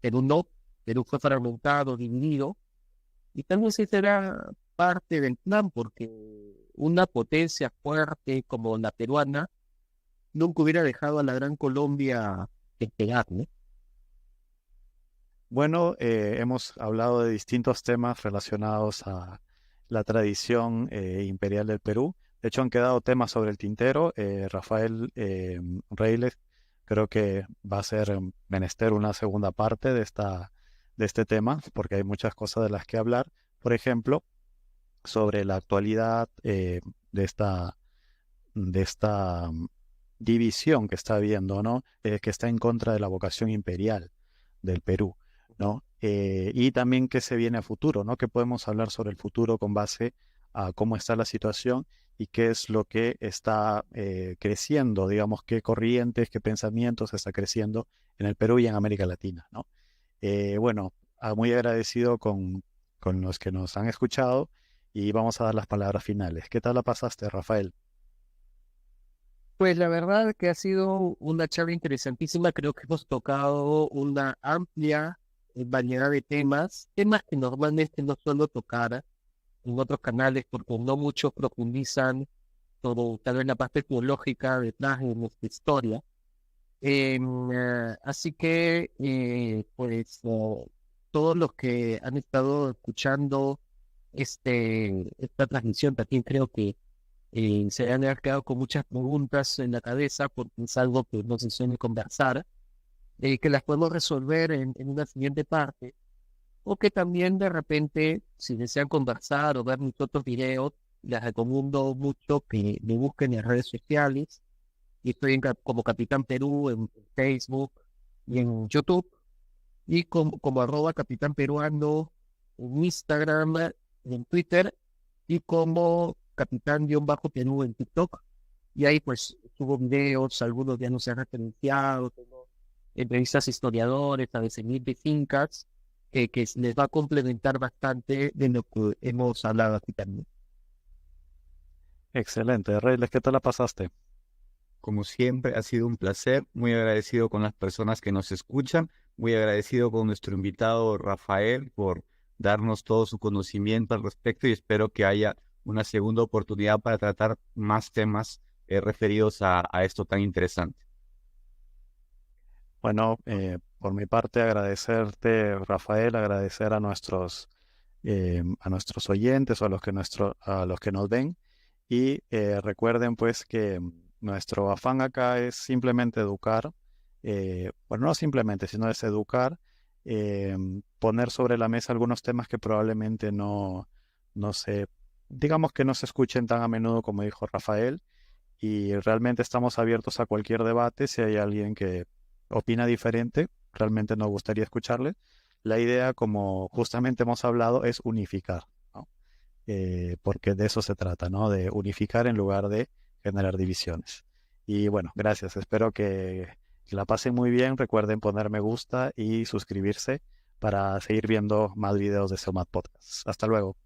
Perú no, Perú fue fragmentado, dividido, y tal vez esa era parte del plan, porque una potencia fuerte como la peruana nunca hubiera dejado a la Gran Colombia despegar, ¿no? bueno, hemos hablado de distintos temas relacionados a la tradición imperial del Perú. De hecho, han quedado temas sobre el tintero. Rafael Reyles creo que va a ser menester una segunda parte de este tema, porque hay muchas cosas de las que hablar. Por ejemplo, sobre la actualidad de esta división que está habiendo, ¿no? Que está en contra de la vocación imperial del Perú, ¿no? Y también qué se viene a futuro, ¿no? Que podemos hablar sobre el futuro con base a cómo está la situación y qué es lo que está creciendo, digamos, qué corrientes, qué pensamientos está creciendo en el Perú y en América Latina, ¿no? Bueno, muy agradecido con los que nos han escuchado y vamos a dar las palabras finales. ¿Qué tal la pasaste, Rafael? Pues la verdad que ha sido una charla interesantísima. Creo que hemos tocado una amplia variedad de temas que normalmente no suelo tocar en otros canales porque no muchos profundizan sobre tal vez la parte teológica detrás de nuestra historia. Así que, todos los que han estado escuchando esta transmisión también creo que se han quedado con muchas preguntas en la cabeza porque es algo que no se suele conversar, que las podemos resolver en una siguiente parte, o que también de repente, si desean conversar o ver mis otros videos, les recomiendo mucho que me busquen en redes sociales. Y estoy como Capitán Perú en Facebook y en YouTube, y como arroba Capitán Peruano en Instagram, en Twitter, y como Capitán-Perú en TikTok. Y ahí pues subo videos, algunos ya no se han referenciado, tengo entrevistas a historiadores, a veces de fincas, que les va a complementar bastante de lo que hemos hablado aquí también. Excelente. Reyles, ¿qué tal la pasaste? Como siempre, ha sido un placer, muy agradecido con las personas que nos escuchan, muy agradecido con nuestro invitado Rafael por darnos todo su conocimiento al respecto y espero que haya una segunda oportunidad para tratar más temas referidos a esto tan interesante. Bueno, por mi parte, agradecerte, Rafael, agradecer a nuestros oyentes o a los que nos ven. Y recuerden pues que nuestro afán acá es simplemente educar, bueno, no simplemente, sino es educar, poner sobre la mesa algunos temas que probablemente no se, digamos que no se escuchen tan a menudo como dijo Rafael, y realmente estamos abiertos a cualquier debate. Si hay alguien que opina diferente, realmente nos gustaría escucharle. La idea, como justamente hemos hablado, es unificar, ¿no? Porque de eso se trata, ¿no? De unificar en lugar de generar divisiones. Y bueno, gracias. Espero que la pasen muy bien. Recuerden poner me gusta y suscribirse para seguir viendo más videos de Somat Podcast. Hasta luego.